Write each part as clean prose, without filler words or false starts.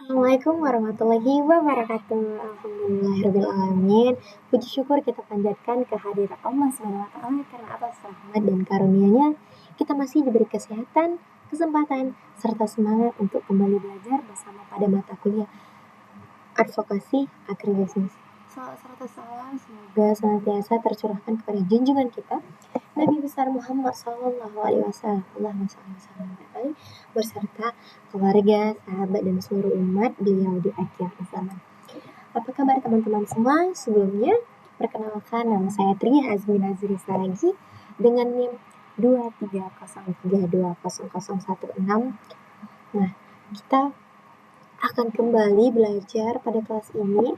Assalamualaikum warahmatullahi wabarakatuh. Alhamdulillahirrabbilalamin. Puji syukur kita panjatkan kehadiran Allah SWT karena atas rahmat dan karunia-Nya kita masih diberi kesehatan, kesempatan, serta semangat untuk kembali belajar bersama pada mata kuliah advokasi agribisnis. Serta salam semoga senantiasa tercurahkan kepada junjungan kita Nabi besar Muhammad Sallallahu Alaihi Wasallam, Allahumma shalli wa sallim alaihi, beserta keluarga, sahabat dan seluruh umat beliau di akhir zaman. Apa kabar teman-teman semua? Sebelumnya, perkenalkan nama saya Tri Azmi Nazri Saragi dengan NIM 230320016. Nah, kita akan kembali belajar pada kelas ini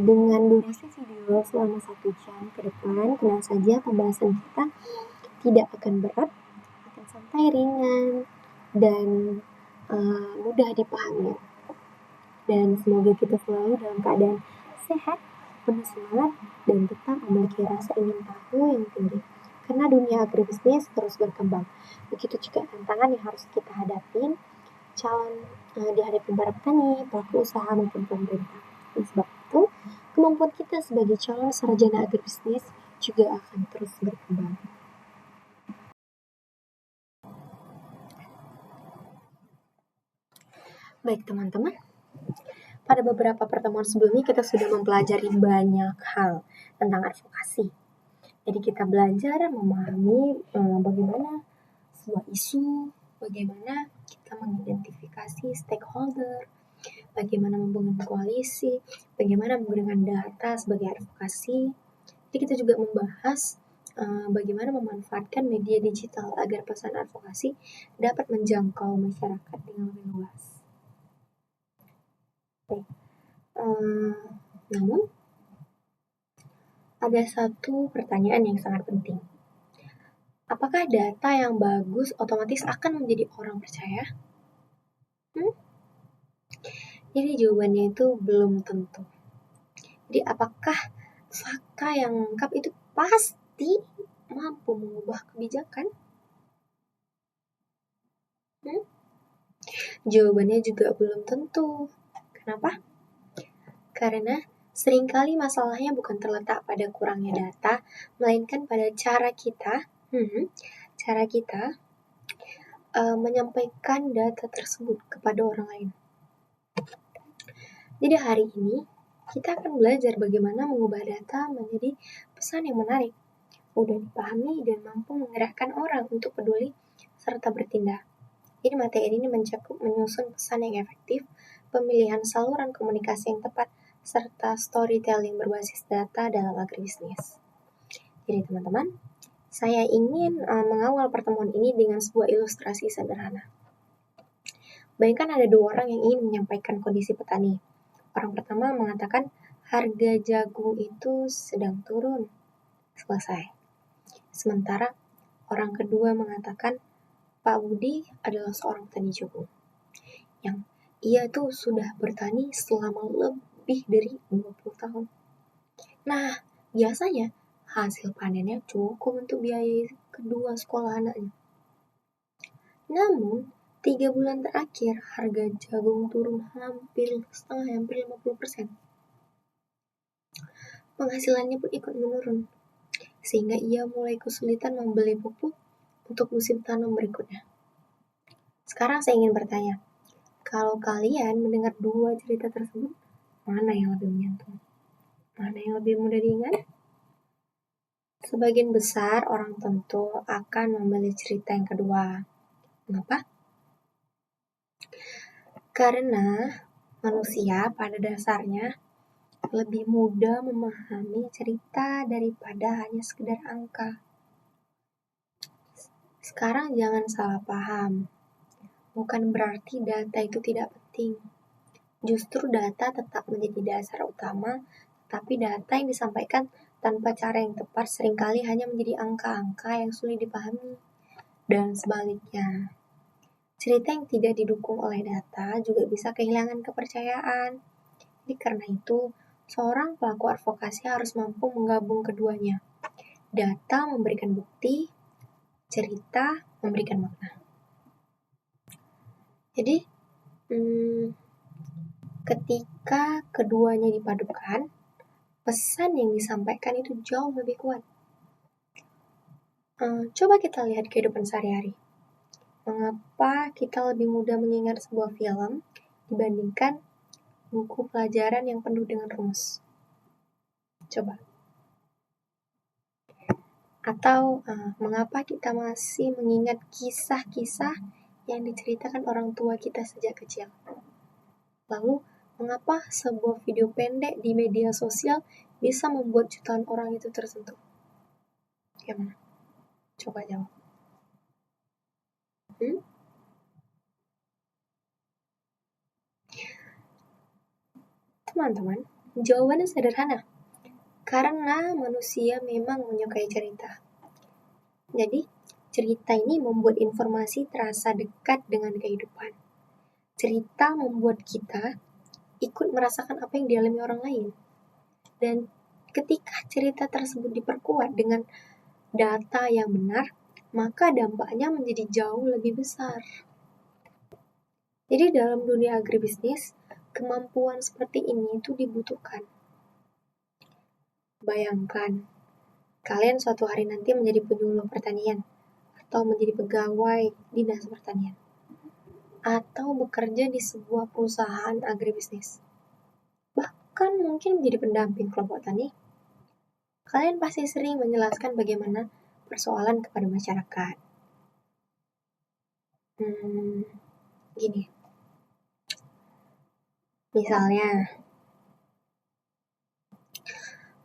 dengan durasi video selama 1 jam ke depan. Tenang saja, pembahasan kita tidak akan berat, akan santai, ringan, dan mudah dipahami. Dan semoga kita selalu dalam keadaan sehat, penuh semangat, dan tetap memiliki rasa ingin tahu yang tinggi. Karena dunia agribisnis terus berkembang. Begitu juga tantangan yang harus kita hadapin, calon dihadapi para petani, pelaku usaha maupun pemerintah. Dan sebab itu, kemampuan kita sebagai calon sarjana agribisnis juga akan terus berkembang. Baik teman-teman, pada beberapa pertemuan sebelumnya kita sudah mempelajari banyak hal tentang advokasi. Jadi kita belajar memahami bagaimana sebuah isu, bagaimana kita mengidentifikasi stakeholder, bagaimana membangun koalisi, bagaimana menggunakan data sebagai advokasi. Jadi kita juga membahas bagaimana memanfaatkan media digital agar pesan advokasi dapat menjangkau masyarakat dengan lebih luas. Baik. Namun, ada satu pertanyaan yang sangat penting. Apakah data yang bagus otomatis akan menjadi orang percaya? Jadi jawabannya itu belum tentu. Jadi apakah fakta yang lengkap itu pasti mampu mengubah kebijakan? Jawabannya juga belum tentu. Kenapa? Karena seringkali masalahnya bukan terletak pada kurangnya data, melainkan pada cara kita menyampaikan data tersebut kepada orang lain. Jadi hari ini kita akan belajar bagaimana mengubah data menjadi pesan yang menarik, mudah dipahami, dan mampu menggerakkan orang untuk peduli serta bertindak. Jadi materi ini mencakup menyusun pesan yang efektif, pemilihan saluran komunikasi yang tepat, serta storytelling berbasis data dalam agribisnis. Jadi teman-teman, saya ingin mengawal pertemuan ini dengan sebuah ilustrasi sederhana. Bayangkan ada 2 orang yang ingin menyampaikan kondisi petani. Orang pertama mengatakan harga jagung itu sedang turun. Selesai. Sementara orang kedua mengatakan Pak Budi adalah seorang petani jagung yang ia tuh sudah bertani selama lebih dari 20 tahun. Nah, biasanya hasil panennya cukup untuk biaya kedua sekolah anaknya. Namun, 3 bulan terakhir harga jagung turun hampir 50%. Penghasilannya pun ikut menurun, sehingga ia mulai kesulitan membeli pupuk untuk musim tanam berikutnya. Sekarang saya ingin bertanya, kalau kalian mendengar 2 cerita tersebut, mana yang lebih menyentuh? Mana yang lebih mudah diingat? Sebagian besar orang tentu akan memilih cerita yang kedua. Kenapa? Karena manusia pada dasarnya lebih mudah memahami cerita daripada hanya sekedar angka. Sekarang jangan salah paham. Bukan berarti data itu tidak penting. Justru data tetap menjadi dasar utama, tapi data yang disampaikan tanpa cara yang tepat seringkali hanya menjadi angka-angka yang sulit dipahami. Dan sebaliknya, cerita yang tidak didukung oleh data juga bisa kehilangan kepercayaan. Jadi karena itu, seorang pelaku advokasi harus mampu menggabung keduanya. Data memberikan bukti, cerita memberikan makna. Jadi, Ketika keduanya dipadukan, pesan yang disampaikan itu jauh lebih kuat. Coba kita lihat kehidupan sehari-hari. Mengapa kita lebih mudah mengingat sebuah film dibandingkan buku pelajaran yang penuh dengan rumus? Coba. Atau mengapa kita masih mengingat kisah-kisah yang diceritakan orang tua kita sejak kecil? Lalu, mengapa sebuah video pendek di media sosial bisa membuat jutaan orang itu tersentuh? Gimana? Coba jawab. Teman-teman, jawabannya sederhana. Karena manusia memang menyukai cerita. Jadi, cerita ini membuat informasi terasa dekat dengan kehidupan. Cerita membuat kita ikut merasakan apa yang dialami orang lain. Dan ketika cerita tersebut diperkuat dengan data yang benar, maka dampaknya menjadi jauh lebih besar. Jadi dalam dunia agribisnis, kemampuan seperti ini itu dibutuhkan. Bayangkan, kalian suatu hari nanti menjadi penyuluh pertanian, atau menjadi pegawai dinas pertanian, atau bekerja di sebuah perusahaan agribisnis. Bahkan mungkin menjadi pendamping kelompok tani. Kalian pasti sering menjelaskan bagaimana persoalan kepada masyarakat. Gini.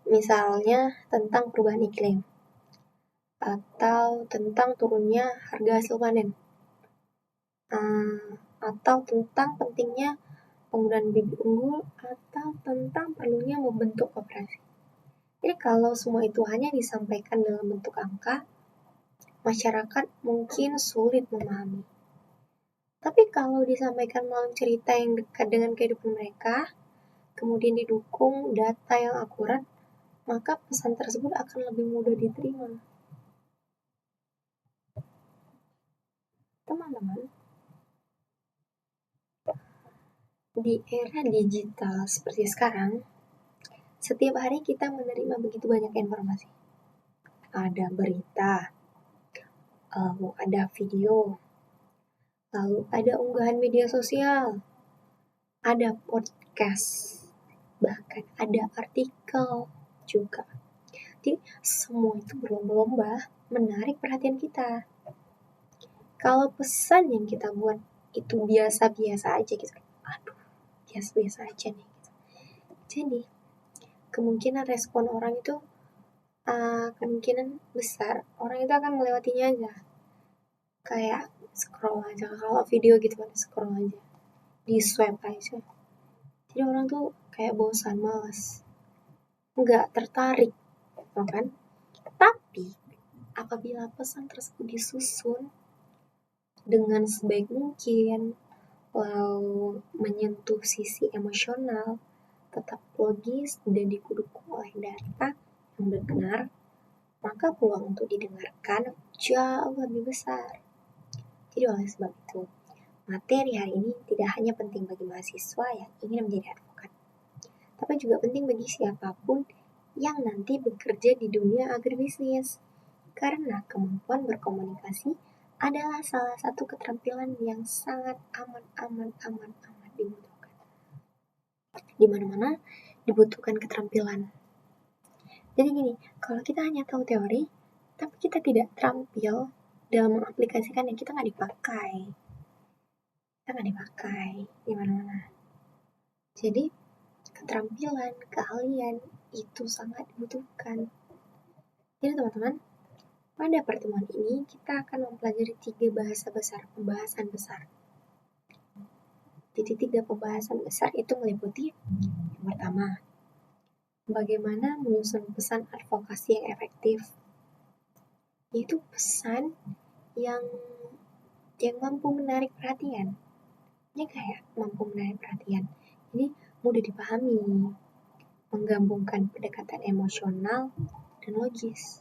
Misalnya tentang perubahan iklim, atau tentang turunnya harga hasil panen, atau tentang pentingnya penggunaan bibit unggul, atau tentang perlunya membentuk koperasi. Jadi kalau semua itu hanya disampaikan dalam bentuk angka, masyarakat mungkin sulit memahami. Tapi kalau disampaikan melalui cerita yang dekat dengan kehidupan mereka, kemudian didukung data yang akurat, maka pesan tersebut akan lebih mudah diterima. Teman-teman, di era digital seperti sekarang, setiap hari kita menerima begitu banyak informasi. Ada berita, ada video, lalu ada unggahan media sosial, ada podcast, bahkan ada artikel juga. Jadi semua itu berlomba-lomba menarik perhatian kita. Kalau pesan yang kita buat itu biasa-biasa aja gitu, biasa-biasa aja nih. Jadi kemungkinan respon orang itu kemungkinan besar orang itu akan melewatinya aja. Kayak scroll aja, kalau video gitu kan scroll aja, di swipe aja. Jadi orang tuh kayak bosan, malas, nggak tertarik, kan? Tapi apabila pesan tersebut disusun dengan sebaik mungkin, lalu menyentuh sisi emosional, tetap logis dan didukung oleh data yang benar, maka peluang untuk didengarkan jauh lebih besar. Jadi oleh sebab itu, materi hari ini tidak hanya penting bagi mahasiswa yang ingin menjadi advokat, tapi juga penting bagi siapapun yang nanti bekerja di dunia agribisnis. Karena kemampuan berkomunikasi adalah salah satu keterampilan yang sangat amat dibutuhkan. Di mana-mana dibutuhkan keterampilan. Jadi gini, kalau kita hanya tahu teori, tapi kita tidak terampil dalam mengaplikasikan yang kita nggak dipakai di mana-mana. Jadi keterampilan, keahlian itu sangat dibutuhkan. Jadi teman-teman, pada pertemuan ini kita akan mempelajari 3 pembahasan besar. Jadi 3 pembahasan besar itu meliputi yang pertama, bagaimana menyusun pesan advokasi yang efektif, yaitu pesan yang mampu menarik perhatian. Ini kayak mampu menarik perhatian. Jadi mudah dipahami, menggabungkan pendekatan emosional dan logis,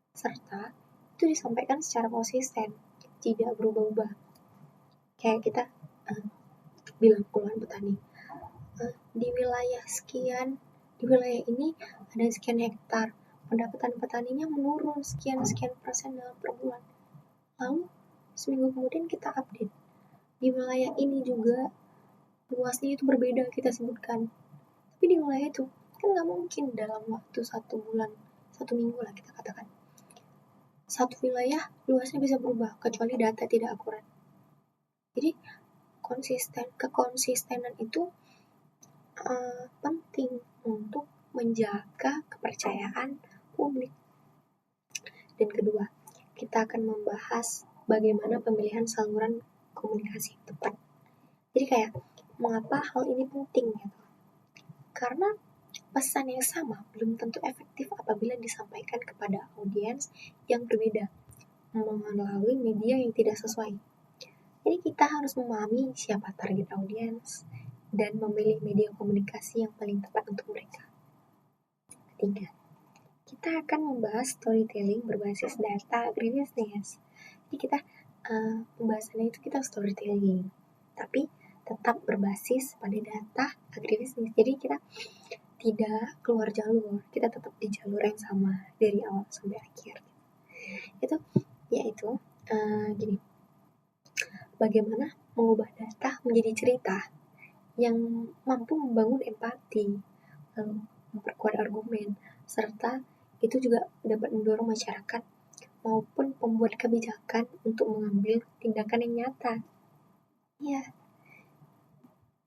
serta itu disampaikan secara konsisten, tidak berubah-ubah. Kayak kita bilang keluhan petani, di wilayah sekian, di wilayah ini ada sekian hektar, pendapatan petaninya menurun sekian persen dalam per bulan. Lalu seminggu kemudian kita update, di wilayah ini juga luasnya itu berbeda kita sebutkan. Tapi di wilayah itu kan nggak mungkin dalam waktu 1 bulan, 1 minggu lah kita katakan, satu wilayah luasnya bisa berubah kecuali data tidak akurat. Jadi kekonsistenan itu penting untuk menjaga kepercayaan publik. Dan kedua, kita akan membahas bagaimana pemilihan saluran komunikasi yang tepat. Jadi kayak mengapa hal ini penting gitu? Karena pesan yang sama belum tentu efektif apabila disampaikan kepada audiens yang berbeda melalui media yang tidak sesuai. Jadi kita harus memahami siapa target audiens dan memilih media komunikasi yang paling tepat untuk mereka. Ketiga, kita akan membahas storytelling berbasis data agribisnis. Jadi kita pembahasannya itu kita storytelling, tapi tetap berbasis pada data agribisnis. Jadi kita tidak keluar jalur, kita tetap di jalur yang sama dari awal sampai akhir. Itu yaitu gini, bagaimana mengubah data menjadi cerita yang mampu membangun empati, lalu memperkuat argumen, serta itu juga dapat mendorong masyarakat maupun pembuat kebijakan untuk mengambil tindakan yang nyata. Iya.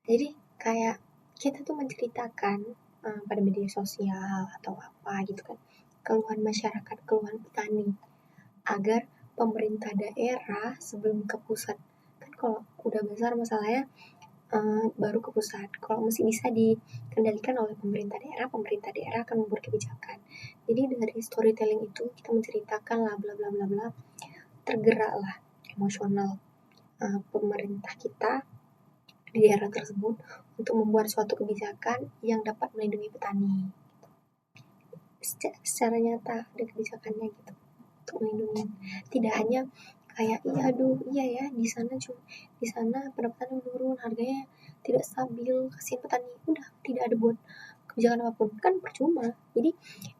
Jadi kayak kita tuh menceritakan pada media sosial atau apa gitu kan, keluhan masyarakat, keluhan petani, agar pemerintah daerah sebelum ke pusat, kan kalau udah besar masalahnya baru ke pusat. Kalau masih bisa dikendalikan oleh pemerintah daerah akan membuat kebijakan. Jadi dari storytelling itu kita menceritakan lah bla bla bla bla, tergeraklah emosional pemerintah kita di daerah tersebut untuk membuat suatu kebijakan yang dapat melindungi petani. Secara nyata ada kebijakannya gitu untuk melindungi. Tidak hanya kayak iya ya di sana pendapatan menurun, harganya tidak stabil, kasihan petani, udah tidak ada buat kebijakan apapun, kan percuma. Jadi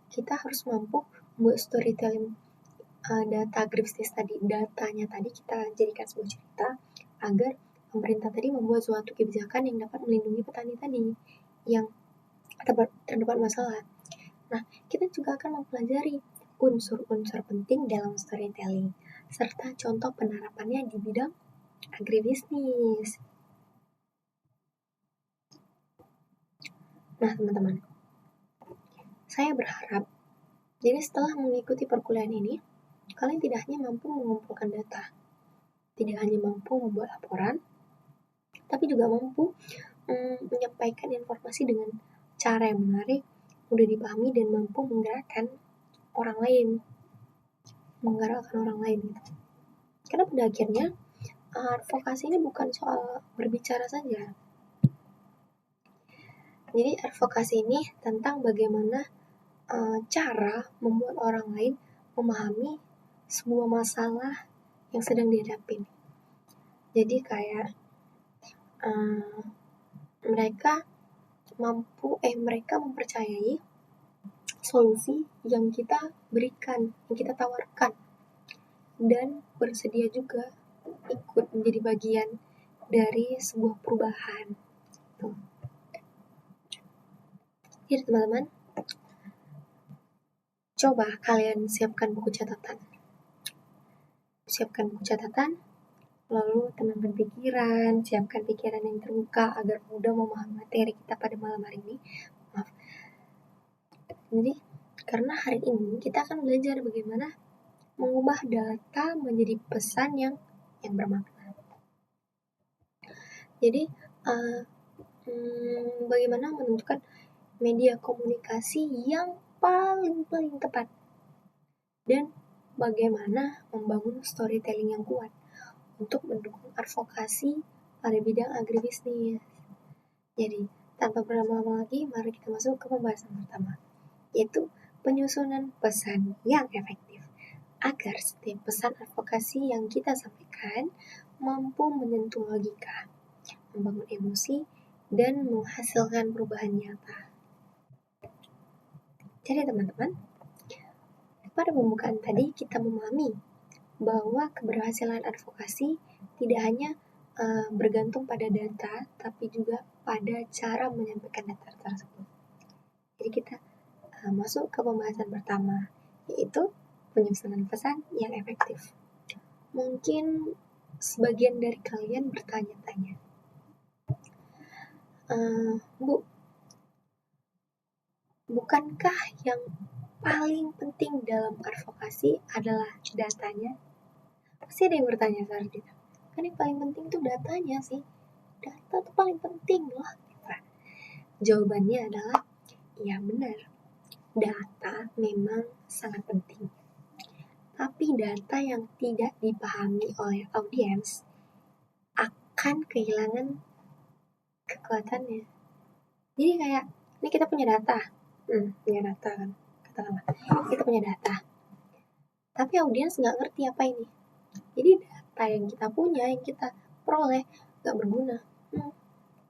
kita harus mampu membuat storytelling data agribisnis tadi, datanya tadi kita jadikan sebuah cerita agar pemerintah tadi membuat suatu kebijakan yang dapat melindungi petani tadi yang terdapat masalah. Nah, kita juga akan mempelajari unsur-unsur penting dalam storytelling serta contoh penerapannya di bidang agribisnis. Nah, teman-teman, saya berharap jadi setelah mengikuti perkuliahan ini, kalian tidak hanya mampu mengumpulkan data, tidak hanya mampu membuat laporan, tapi juga mampu menyampaikan informasi dengan cara yang menarik, mudah dipahami, dan mampu menggerakkan orang lain. Karena pada akhirnya, advokasi ini bukan soal berbicara saja. Jadi advokasi ini tentang bagaimana cara membuat orang lain memahami sebuah masalah yang sedang dihadapi. Jadi kayak mereka mempercayai solusi yang kita berikan, yang kita tawarkan, dan bersedia juga ikut menjadi bagian dari sebuah perubahan. Jadi teman-teman, coba kalian siapkan buku catatan, lalu tenangkan pikiran, siapkan pikiran yang terbuka agar mudah memahami materi kita pada malam hari ini. Jadi, karena hari ini kita akan belajar bagaimana mengubah data menjadi pesan yang bermakna. Jadi, bagaimana menentukan media komunikasi yang paling tepat, dan bagaimana membangun storytelling yang kuat untuk mendukung advokasi pada bidang agribisnis. Jadi, tanpa berlama-lama lagi, mari kita masuk ke pembahasan pertama, yaitu penyusunan pesan yang efektif agar setiap pesan advokasi yang kita sampaikan mampu menyentuh logika, membangun emosi, dan menghasilkan perubahan nyata. Jadi teman-teman, pada pembukaan tadi kita memahami bahwa keberhasilan advokasi tidak hanya bergantung pada data, tapi juga pada cara menyampaikan data tersebut. Jadi kita masuk ke pembahasan pertama, yaitu penyusunan pesan yang efektif. Mungkin sebagian dari kalian bertanya-tanya, Bu, bukankah yang paling penting dalam advokasi adalah datanya? Pasti ada yang bertanya seperti itu. Kan yang paling penting tuh datanya sih. Data tuh paling penting loh. Nah, jawabannya adalah, ya benar. Data memang sangat penting. Tapi data yang tidak dipahami oleh audiens akan kehilangan kekuatannya. Jadi kayak, ini kita punya data. Punya data kan. Katakanlah, kita punya data. Tapi audiens nggak ngerti apa ini. Jadi data yang kita punya, yang kita peroleh, nggak berguna.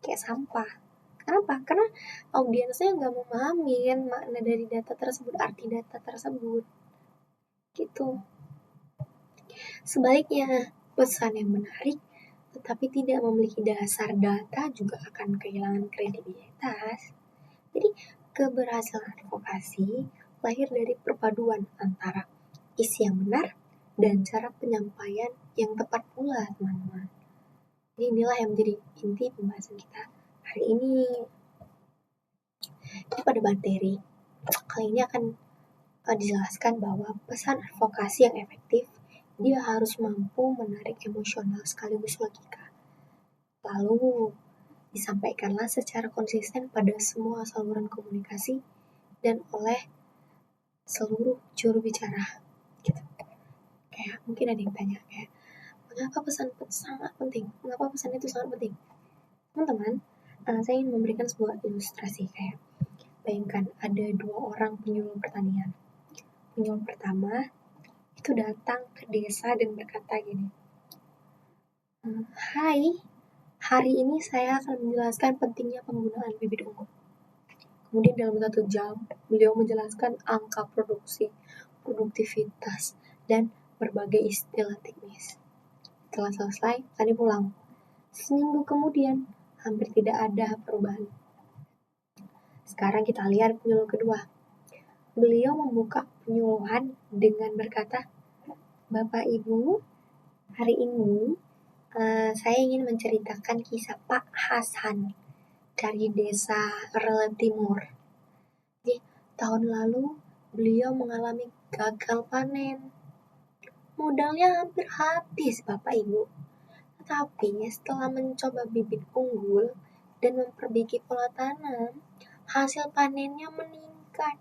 Kayak sampah. Kenapa? Karena audiensnya nggak memahami kan makna dari data tersebut, arti data tersebut. Gitu. Sebaliknya, pesan yang menarik tetapi tidak memiliki dasar data juga akan kehilangan kredibilitas. Jadi, keberhasilan advokasi lahir dari perpaduan antara isi yang benar dan cara penyampaian yang tepat pula, teman-teman. Jadi inilah yang menjadi inti pembahasan kita hari ini. Jadi pada materi kali ini akan dijelaskan bahwa pesan advokasi yang efektif, dia harus mampu menarik emosional sekaligus logika. Lalu disampaikanlah secara konsisten pada semua saluran komunikasi dan oleh seluruh juru bicara. Gitu. Kayak mungkin ada yang tanya kayak, mengapa pesan sangat penting? Mengapa pesan itu sangat penting? Teman-teman, saya ingin memberikan sebuah ilustrasi kayak, bayangkan ada 2 orang penyuluh pertanian. Penyuluh pertama itu datang ke desa dan berkata gini, "Hai, hari ini saya akan menjelaskan pentingnya penggunaan bibit unggul." Kemudian dalam 1 jam, beliau menjelaskan angka produksi, produktivitas, dan berbagai istilah teknis. Setelah selesai, tadi pulang. Seminggu kemudian, hampir tidak ada perubahan. Sekarang kita lihat penyuluh kedua. Beliau membuka penyuluhan dengan berkata, "Bapak Ibu, hari ini saya ingin menceritakan kisah Pak Hasan dari desa Rele Timur. Jadi, tahun lalu beliau mengalami gagal panen. Modalnya hampir habis, Bapak Ibu. Tetapi setelah mencoba bibit unggul dan memperbaiki pola tanam, hasil panennya meningkat.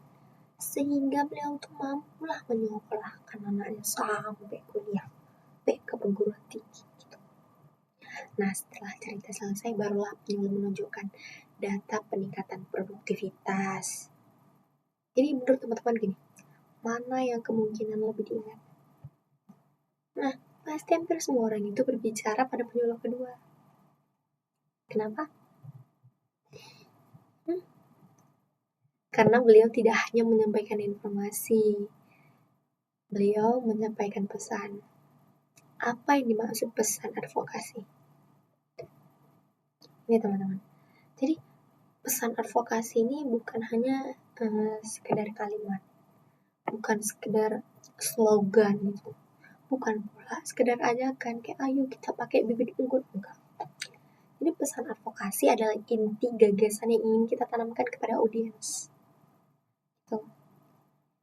Sehingga beliau tuh mampulah menyekolahkan anaknya sampai kuliah, sampai ke perguruan tinggi. Gitu. Nah, setelah cerita selesai, barulah penyuluh menunjukkan data peningkatan produktivitas. Jadi menurut teman-teman gini, mana yang kemungkinan lebih diingat? Nah, pasti hampir semua orang itu berbicara pada penyuluh kedua. Kenapa? Karena beliau tidak hanya menyampaikan informasi, beliau menyampaikan pesan. Apa yang dimaksud pesan advokasi? Ini teman-teman. Jadi pesan advokasi ini bukan hanya sekedar kalimat, bukan sekedar slogan gitu, bukan pula sekedar ajakan kayak ayo kita pakai bibit unggul, enggak. Jadi pesan advokasi adalah inti gagasan yang ingin kita tanamkan kepada audiens.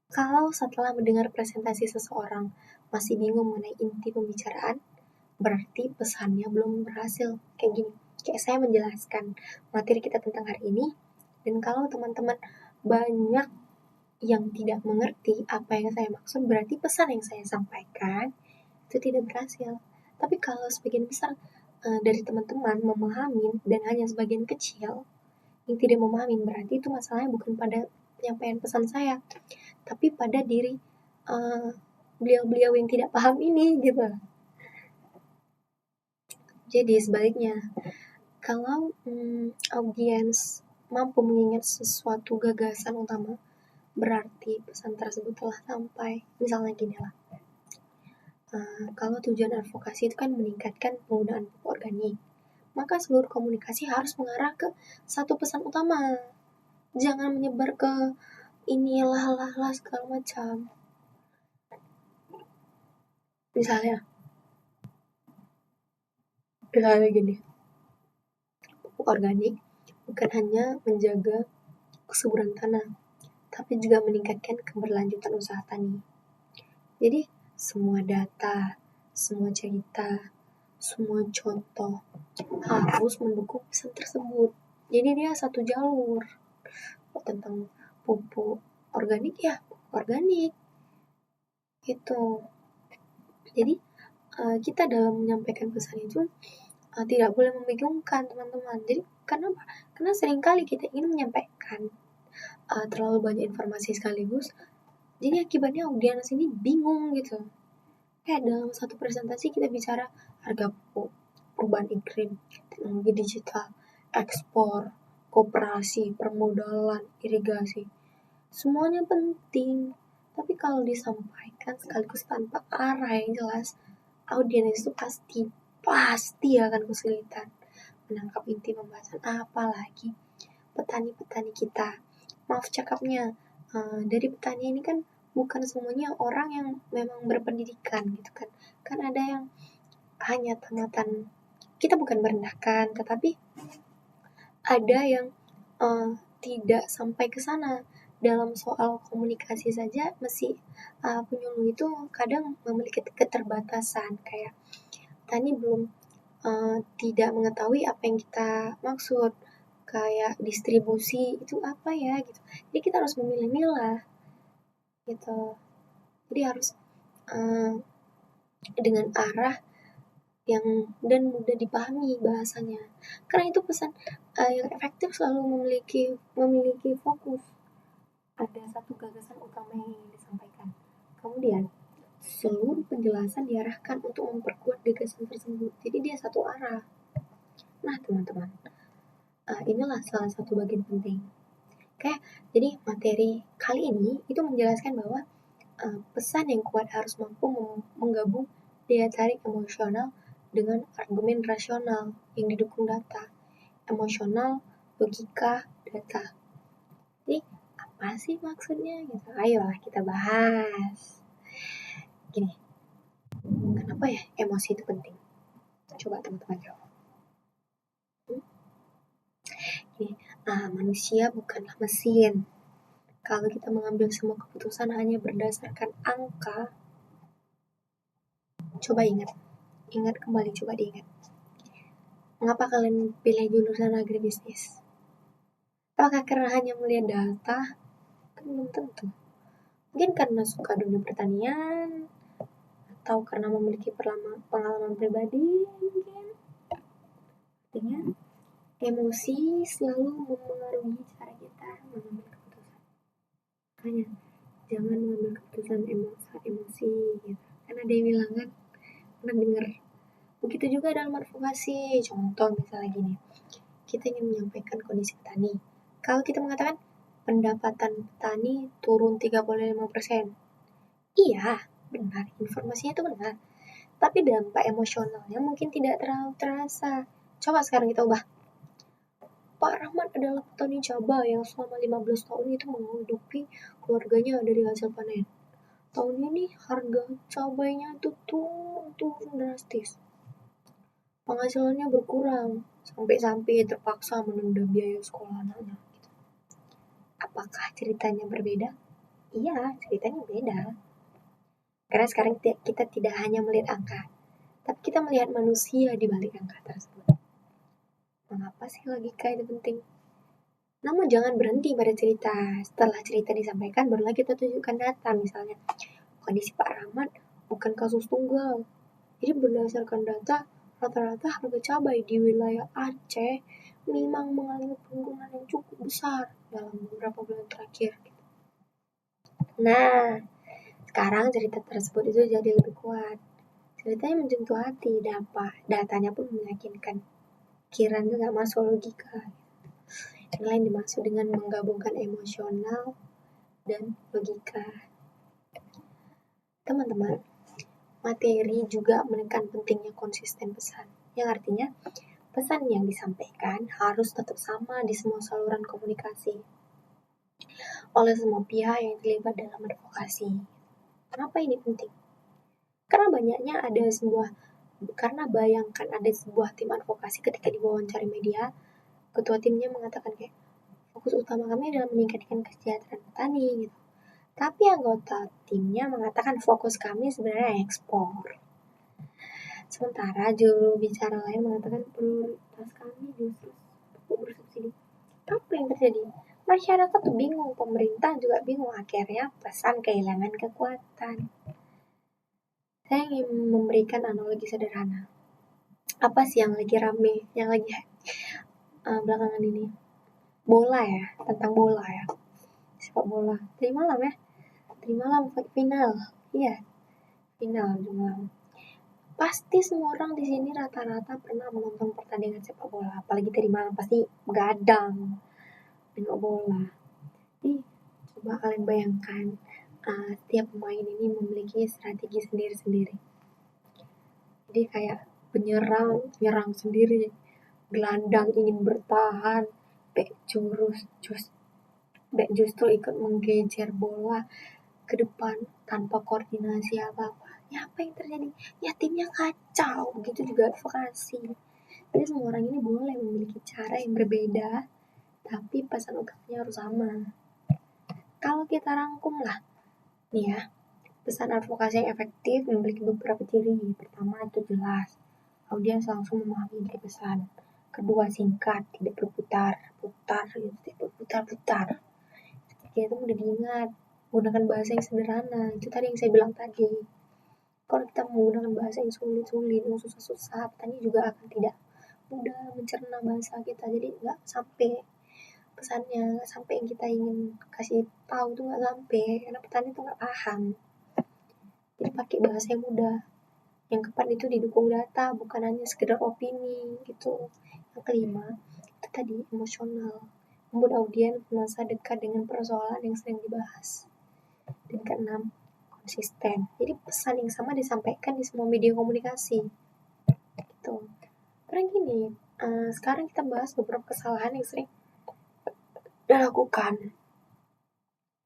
Kalau setelah mendengar presentasi seseorang masih bingung mengenai inti pembicaraan, berarti pesannya belum berhasil. Kayak gini, kayak saya menjelaskan materi kita tentang hari ini, dan kalau teman-teman banyak yang tidak mengerti apa yang saya maksud, berarti pesan yang saya sampaikan itu tidak berhasil. Tapi kalau sebagian besar dari teman-teman memahami dan hanya sebagian kecil yang tidak memahami, berarti itu masalahnya bukan pada penyampaian pesan saya, tapi pada diri beliau-beliau yang tidak paham ini gitu. Jadi sebaliknya, Kalau audiens mampu mengingat sesuatu gagasan utama, berarti pesan tersebut telah sampai. Misalnya gini lah, kalau tujuan advokasi itu kan meningkatkan penggunaan pupuk organik, maka seluruh komunikasi harus mengarah ke satu pesan utama. Jangan menyebar ke inilah lah segala macam. Misalnya gini, pupuk organik bukan hanya menjaga kesuburan tanah, tapi juga meningkatkan keberlanjutan usaha tani. Jadi semua data, semua cerita, semua contoh harus mendukung pesan tersebut. Jadi dia satu jalur. Tentang pupuk organik ya pupuk organik gitu. Jadi kita dalam menyampaikan pesan itu tidak boleh membingungkan teman-teman. Jadi kenapa? Karena seringkali kita ingin menyampaikan terlalu banyak informasi sekaligus, jadi akibatnya audiens ini bingung gitu. Kayak dalam satu presentasi kita bicara harga pupuk, perubahan iklim, teknologi digital, ekspor, koperasi, permodalan, irigasi. Semuanya penting, tapi kalau disampaikan sekaligus tanpa arah yang jelas, audiens itu pasti akan kesulitan menangkap inti pembahasan. Apalagi petani-petani kita. Maaf cakapnya, dari petani ini kan bukan semuanya orang yang memang berpendidikan gitu kan. Kan ada yang hanya tamatan, kita bukan merendahkan, tetapi ada yang tidak sampai ke sana. Dalam soal komunikasi saja masih penyuluh itu kadang memiliki keterbatasan, kayak tani belum tidak mengetahui apa yang kita maksud, kayak distribusi itu apa ya gitu. Jadi kita harus memilah-milah gitu. Jadi harus dengan arah yang dan mudah dipahami bahasanya. Karena itu pesan yang efektif selalu memiliki fokus. Ada satu gagasan utama yang ingin disampaikan. Kemudian seluruh penjelasan diarahkan untuk memperkuat gagasan tersebut. Jadi dia satu arah. Nah teman-teman, inilah salah satu bagian penting. Jadi materi kali ini itu menjelaskan bahwa pesan yang kuat harus mampu menggabung daya tarik emosional dengan argumen rasional yang didukung data. Emosional, logika, data. Jadi apa sih maksudnya gitu? Ayolah kita bahas. Gini, kenapa ya emosi itu penting? Coba teman-teman jawab. Gini, manusia bukanlah mesin. Kalau kita mengambil semua keputusan hanya berdasarkan angka, coba ingat kembali, coba diingat. Mengapa kalian pilih jurusan agribisnis? Apakah karena hanya melihat data? Kan belum tentu. Mungkin karena suka dunia pertanian, atau karena memiliki pengalaman pribadi, mungkin. Artinya, emosi selalu mempengaruhi cara kita mengambil keputusan. Makanya, jangan mengambil keputusan emosi gitu. Karena ada yang bilang kan, pernah dengar. Begitu juga dalam advokasi. Contoh misalnya gini, kita ingin menyampaikan kondisi petani. Kalau kita mengatakan pendapatan petani turun 35%. Iya, benar. Informasinya itu benar. Tapi dampak emosionalnya mungkin tidak terlalu terasa. Coba sekarang kita ubah. Pak Rahmat adalah petani cabai yang selama 15 tahun itu menghidupi keluarganya dari hasil panen. Tahun ini harga cabainya itu turun drastis. Penghasilannya berkurang, sampai terpaksa menunda biaya sekolah anak-anak. Apakah ceritanya berbeda? Iya, ceritanya beda. Karena sekarang kita tidak hanya melihat angka, tapi kita melihat manusia di balik angka tersebut. Mengapa sih logika itu penting? Namun jangan berhenti pada cerita. Setelah cerita disampaikan, barulah kita tunjukkan data. Misalnya, kondisi Pak Rahmat bukan kasus tunggal. Jadi berdasarkan data, rata-rata harga cabai di wilayah Aceh memang mengalami penurunan yang cukup besar dalam beberapa bulan terakhir. Nah, sekarang cerita tersebut itu jadi lebih kuat. Ceritanya menyentuh hati, datanya pun meyakinkan. pikiran, itu nggak masuk logika. Yang lain dimaksud dengan menggabungkan emosional dan logika. Teman-teman, materi juga menekan pentingnya konsisten pesan, yang artinya pesan yang disampaikan harus tetap sama di semua saluran komunikasi oleh semua pihak yang terlibat dalam advokasi. Kenapa ini penting? Karena bayangkan ada sebuah tim advokasi ketika diwawancara media, ketua timnya mengatakan kayak, fokus utama kami adalah meningkatkan kesejahteraan petani gitu. Tapi anggota timnya mengatakan fokus kami sebenarnya ekspor. Sementara juru bicara lain mengatakan prioritas kami justru pupuk bersubsidi. Apa yang terjadi? Masyarakat tuh bingung, pemerintah juga bingung, akhirnya pesan kehilangan kekuatan. Saya ingin memberikan analogi sederhana. Apa sih yang lagi rame, yang lagi belakangan ini? Bola ya, tentang bola ya. Sepak bola. Tadi malam ya. Tadi malam final. Iya, final tadi malam. Pasti semua orang di sini rata-rata pernah menonton pertandingan sepak bola. Apalagi tadi malam pasti gadang nengok bola. Jadi coba kalian bayangkan, setiap pemain ini memiliki strategi sendiri-sendiri. Jadi kayak penyerang, nyerang sendiri, gelandang ingin bertahan, bek justru ikut menggeser bola ke depan tanpa koordinasi apa-apa. Ya apa yang terjadi? Ya timnya kacau. Begitu juga advokasi. Jadi semua orang ini boleh memiliki cara yang berbeda, tapi pesan utamanya harus sama. Kalau kita rangkum lah, nih ya, pesan advokasi yang efektif memiliki beberapa ciri. Pertama itu jelas, audiens langsung memahami inti pesan. Kedua singkat, tidak berputar-putar. Ketiga itu mudah diingat, menggunakan bahasa yang sederhana. Itu tadi yang saya bilang tadi. Kalau kita menggunakan bahasa yang sulit-sulit, yang susah-susah, petani juga akan tidak mudah mencerna bahasa kita. Jadi nggak sampai pesannya, nggak sampai yang kita ingin kasih tahu tuh nggak sampai, karena petani tuh nggak paham. Jadi pakai bahasa yang mudah. Yang keempat itu didukung data, bukan hanya sekedar opini gitu. Yang kelima itu tadi emosional, membuat audiens merasa dekat dengan persoalan yang sering dibahas. Dan keenam, konsisten. Jadi pesan yang sama disampaikan di semua media komunikasi. Gitu. Karena gini, sekarang kita bahas beberapa kesalahan yang sering dilakukan.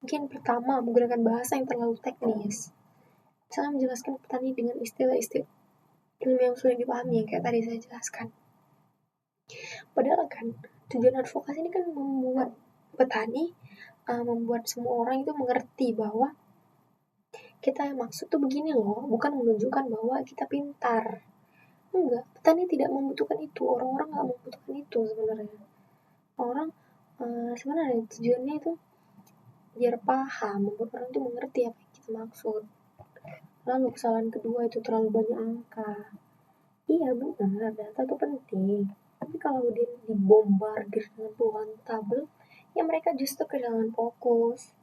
Mungkin pertama, menggunakan bahasa yang terlalu teknis. Misalnya menjelaskan petani dengan istilah-istilah ilmu yang sudah dipahami, yang kayak tadi saya jelaskan. Padahal kan tujuan advokasi ini kan membuat petani, membuat semua orang itu mengerti bahwa kita yang maksud tuh begini loh, bukan menunjukkan bahwa kita pintar. Enggak, petani tidak membutuhkan itu, orang-orang nggak membutuhkan itu sebenarnya. Orang sebenarnya tujuannya itu biar paham, membuat orang itu mengerti apa yang kita maksud. Lalu kesalahan kedua itu terlalu banyak angka. Iya benar, data itu penting. Tapi kalau dia dibombardir dengan puluhan tabel, ya mereka justru kehilangan fokus.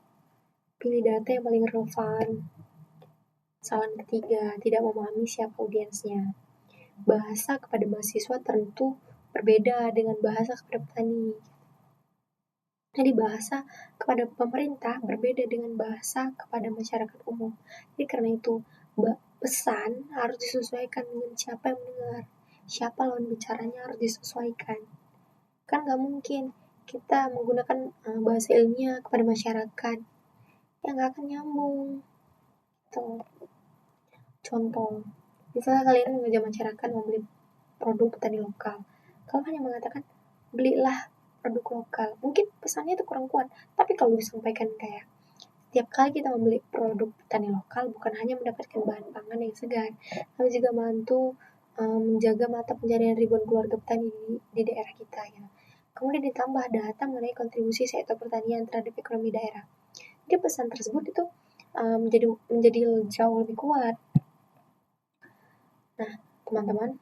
Pilih data yang paling relevan. Kesalahan ketiga, tidak memahami siapa audiensnya. Bahasa kepada mahasiswa tentu berbeda dengan bahasa kepada petani. Jadi bahasa kepada pemerintah berbeda dengan bahasa kepada masyarakat umum. Jadi karena itu pesan harus disesuaikan dengan siapa yang mendengar. Siapa lawan bicaranya harus disesuaikan. Kan gak mungkin kita menggunakan bahasa ilmiah kepada masyarakat. Ya gak akan nyambung. Tuh. Contoh, misalnya kalian mengajak masyarakat membeli produk petani lokal. Kalau hanya mengatakan, belilah produk lokal. Mungkin pesannya itu kurang kuat. Tapi kalau disampaikan kayak, setiap kali kita membeli produk petani lokal, bukan hanya mendapatkan bahan pangan yang segar, tapi juga membantu menjaga mata pencarian ribuan keluarga petani di daerah kita. Ya. Kemudian ditambah data mengenai kontribusi sektor pertanian terhadap ekonomi daerah. Jadi pesan tersebut itu menjadi jauh lebih kuat. Nah, teman-teman,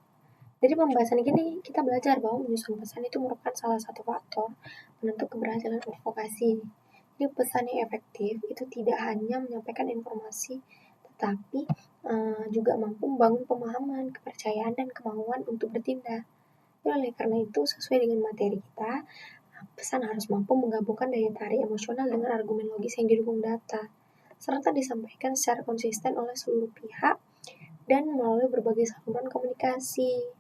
dari pembahasan ini kita belajar bahwa menyusun pesan itu merupakan salah satu faktor penentu keberhasilan advokasi. Jadi pesan yang efektif itu tidak hanya menyampaikan informasi, tetapi juga mampu membangun pemahaman, kepercayaan, dan kemauan untuk bertindak. Oleh karena itu, sesuai dengan materi kita, pesan harus mampu menggabungkan daya tarik emosional dengan argumen logis yang didukung data, serta disampaikan secara konsisten oleh seluruh pihak dan melalui berbagai saluran komunikasi.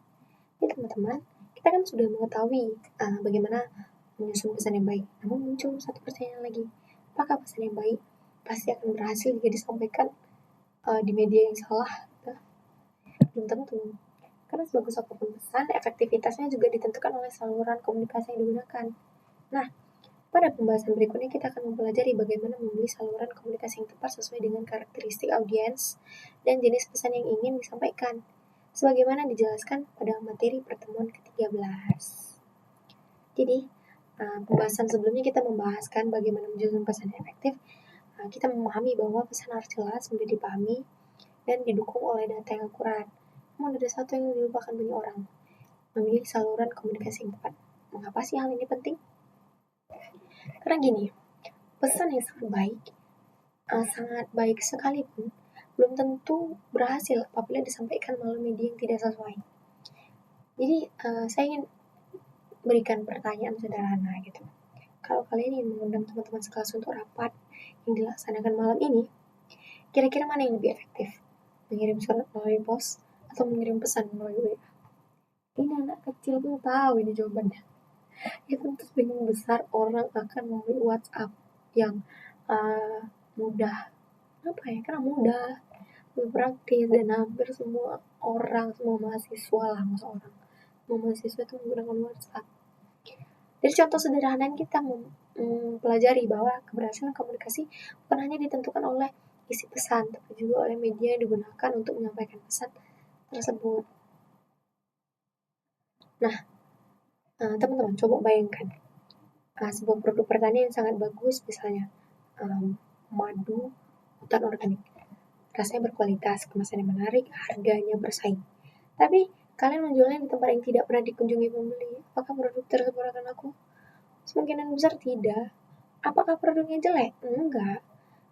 Jadi teman-teman, kita kan sudah mengetahui bagaimana menyusun pesan yang baik. Namun muncul satu pertanyaan lagi, apakah pesan yang baik pasti akan berhasil jika disampaikan di media yang salah? Nah, belum tentu. Karena sebagus apapun pesan, efektivitasnya juga ditentukan oleh saluran komunikasi yang digunakan. Nah, pada pembahasan berikutnya kita akan mempelajari bagaimana memilih saluran komunikasi yang tepat sesuai dengan karakteristik audiens dan jenis pesan yang ingin disampaikan, sebagaimana dijelaskan pada materi pertemuan ke-13. Jadi, pembahasan sebelumnya kita membahaskan bagaimana menyusun pesan yang efektif. Kita memahami bahwa pesan harus jelas, mudah dipahami, dan didukung oleh data yang akurat. Namun ada satu yang dilupakan banyak orang, memilih saluran komunikasi yang tepat. Mengapa sih hal ini penting? Karena gini, pesan yang sangat baik sekalipun, belum tentu berhasil apabila disampaikan melalui media yang tidak sesuai. Jadi, saya ingin berikan pertanyaan sederhana gitu. Kalau kalian ingin mengundang teman-teman sekelas untuk rapat yang dilaksanakan malam ini, kira-kira mana yang lebih efektif? Mengirim surat melalui pos atau mengirim pesan melalui WA? Ini anak kecil pun tahu ini jawabannya. Ya tentu sebagian besar orang akan melalui WhatsApp yang mudah, karena mudah, lebih praktis, dan hampir semua mahasiswa itu menggunakan WhatsApp. Dari contoh sederhana kita mempelajari bahwa keberhasilan komunikasi bukan hanya ditentukan oleh isi pesan, tapi juga oleh media yang digunakan untuk menyampaikan pesan tersebut. Nah, teman-teman coba bayangkan sebuah produk pertanian yang sangat bagus, misalnya madu hutan organik, rasanya berkualitas, kemasannya menarik, harganya bersaing. Tapi kalian menjualnya di tempat yang tidak pernah dikunjungi pembeli. Apakah produk tersebut akan laku? Kemungkinan besar tidak. Apakah produknya jelek? Enggak.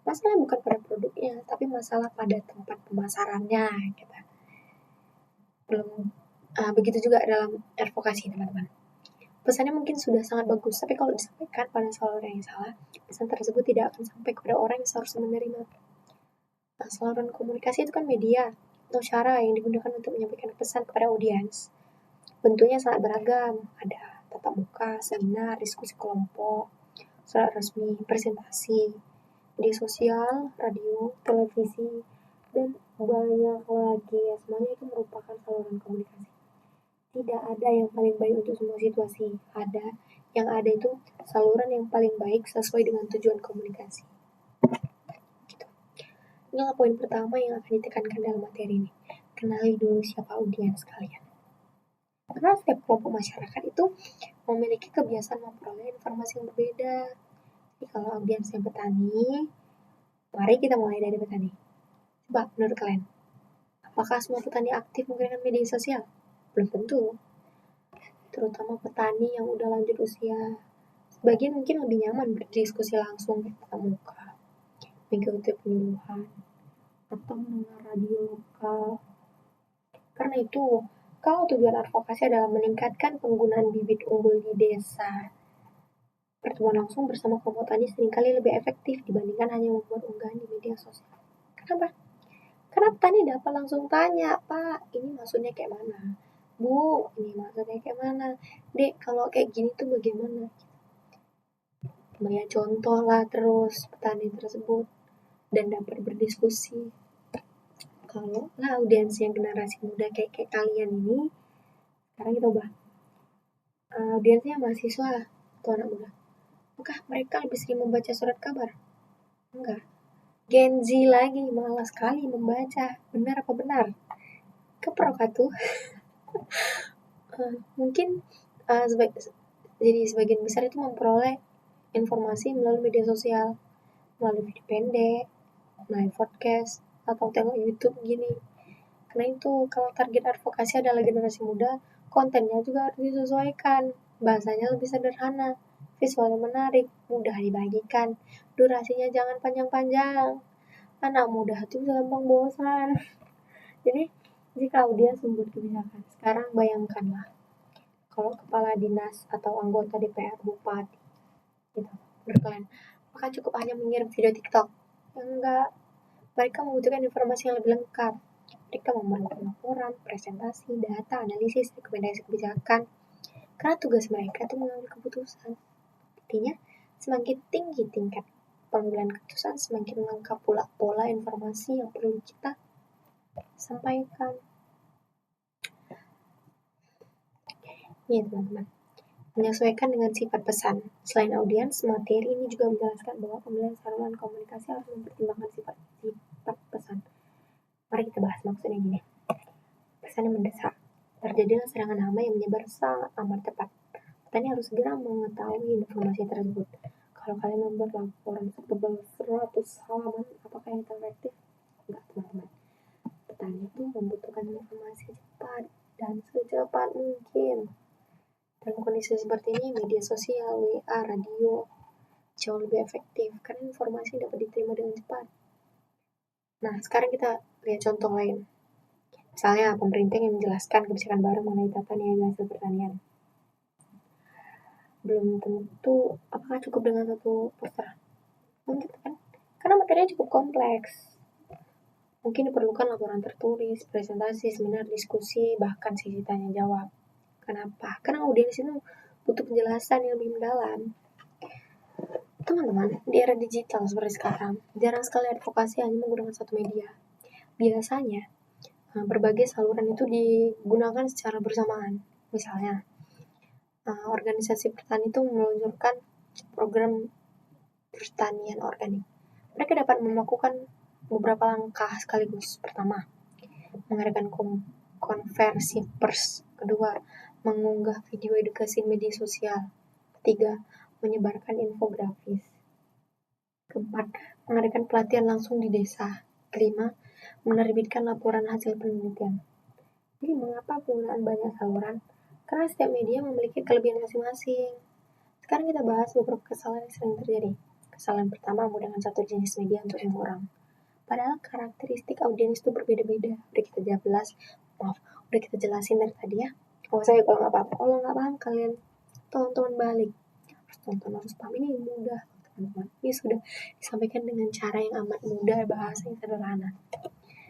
Masalah bukan pada produknya, tapi masalah pada tempat pemasarannya. Gitu. Belum begitu juga dalam advokasi, teman-teman. Pesannya mungkin sudah sangat bagus, tapi kalau disampaikan pada saluran yang salah, pesan tersebut tidak akan sampai kepada orang yang seharusnya menerima. Nah, saluran komunikasi itu kan media atau cara yang digunakan untuk menyampaikan pesan kepada audiens. Bentuknya sangat beragam, ada tatap muka, seminar, diskusi kelompok, surat resmi, presentasi, media sosial, radio, televisi, dan banyak lagi. Semuanya itu merupakan saluran komunikasi. Tidak ada yang paling baik untuk semua situasi. Yang ada itu saluran yang paling baik sesuai dengan tujuan komunikasi. Gitu. Inilah poin pertama yang akan ditekankan dalam materi ini. Kenali dulu siapa audiens kalian. Karena setiap kelompok masyarakat itu memiliki kebiasaan memperoleh informasi yang berbeda. Jadi kalau audiensnya petani, mari kita mulai dari petani. Coba menurut kalian, apakah semua petani aktif menggunakan media sosial? Belum tentu. Terutama petani yang udah lanjut usia. Sebagian mungkin lebih nyaman berdiskusi langsung tatap muka, mengikuti penyuluhan, atau mendengar radio lokal. Karena itu, kalau tujuan advokasi adalah meningkatkan penggunaan bibit unggul di desa, pertemuan langsung bersama kelompok tani seringkali lebih efektif dibandingkan hanya membuat unggahan di media sosial. Kenapa? Karena petani dapat langsung tanya, Pak, ini maksudnya kayak mana? Bu, ini maksudnya kayak mana? Dek, kalau kayak gini tuh bagaimana? Melihat contoh lah terus petani tersebut dan dapat berdiskusi. Kalau audiens yang generasi muda kayak kalian ini, sekarang kita ubah. Audiensnya mahasiswa atau anak muda. Apakah mereka lebih sering membaca surat kabar? Enggak. Gen Z lagi malas sekali membaca. Benar apa benar? Keprokatu. Mungkin jadi sebagian besar itu memperoleh informasi melalui media sosial, melalui video pendek, melalui podcast, atau tengok YouTube gini. Karena itu, kalau target advokasi adalah generasi muda, kontennya juga harus disesuaikan. Bahasanya lebih sederhana, visualnya menarik, mudah dibagikan, durasinya jangan panjang-panjang. Anak muda itu gampang bosan. Jadi, jika audiens membuat kebijakan, sekarang bayangkanlah, kalau kepala dinas atau anggota DPR, bupati, gitu, berkalian. Apakah cukup hanya mengirim video TikTok? Enggak, mereka membutuhkan informasi yang lebih lengkap. Mereka memerlukan laporan, presentasi, data, analisis, rekomendasi kebijakan. Karena tugas mereka itu mengambil keputusan. Artinya, semakin tinggi tingkat pengambilan keputusan, semakin lengkap pula pola informasi yang perlu kita sampaikan. Nih teman-teman, menyesuaikan dengan sifat pesan. Selain audiens, materi ini juga menjelaskan bahwa pemilihan saluran komunikasi harus mempertimbangkan sifat pesan. Mari kita bahas maksudnya gini. Pesan yang mendesak. Terjadilah serangan hama yang menyebar sangat amat tepat. Petani harus segera mengetahui informasi tersebut. Kalau kalian membuat laporan setebal 100 halaman, apakah itu efektif? Enggak, teman-teman. Petani itu membutuhkan informasi cepat dan secepat mungkin. Dalam kondisi seperti ini, media sosial, WA, radio jauh lebih efektif karena informasi dapat diterima dengan cepat. Nah, sekarang kita lihat contoh lain. Misalnya, pemerintah yang menjelaskan kebijakan baru mengenai tata niaga hasil pertanian. Belum tentu apakah cukup dengan satu poster. Mungkin kan? Karena materinya cukup kompleks. Mungkin diperlukan laporan tertulis, presentasi, seminar, diskusi, bahkan sesi tanya jawab. Kenapa? Karena audiens itu butuh penjelasan yang lebih mendalam. Teman-teman, di era digital seperti sekarang, jarang sekali advokasi hanya menggunakan satu media. Biasanya, berbagai saluran itu digunakan secara bersamaan. Misalnya, organisasi petani itu meluncurkan program pertanian organik. Mereka dapat melakukan beberapa langkah sekaligus. Pertama, mengadakan konversi pers. Kedua, mengunggah video edukasi media sosial. Ketiga, menyebarkan infografis. Keempat, mengadakan pelatihan langsung di desa. Kelima, menerbitkan laporan hasil penelitian. Jadi mengapa penggunaan banyak saluran? Karena setiap media memiliki kelebihan masing-masing. Sekarang kita bahas beberapa kesalahan yang sering terjadi. Kesalahan pertama, menggunakan satu jenis media untuk semua orang. Padahal karakteristik audiens itu berbeda-beda. Udah kita jelasin dari tadi ya. Saya kalau nggak apa-apa, kalau nggak paham kalian tonton balik. Harus paham, ini mudah teman-teman. Ini sudah disampaikan dengan cara yang amat mudah, bahasa yang sederhana.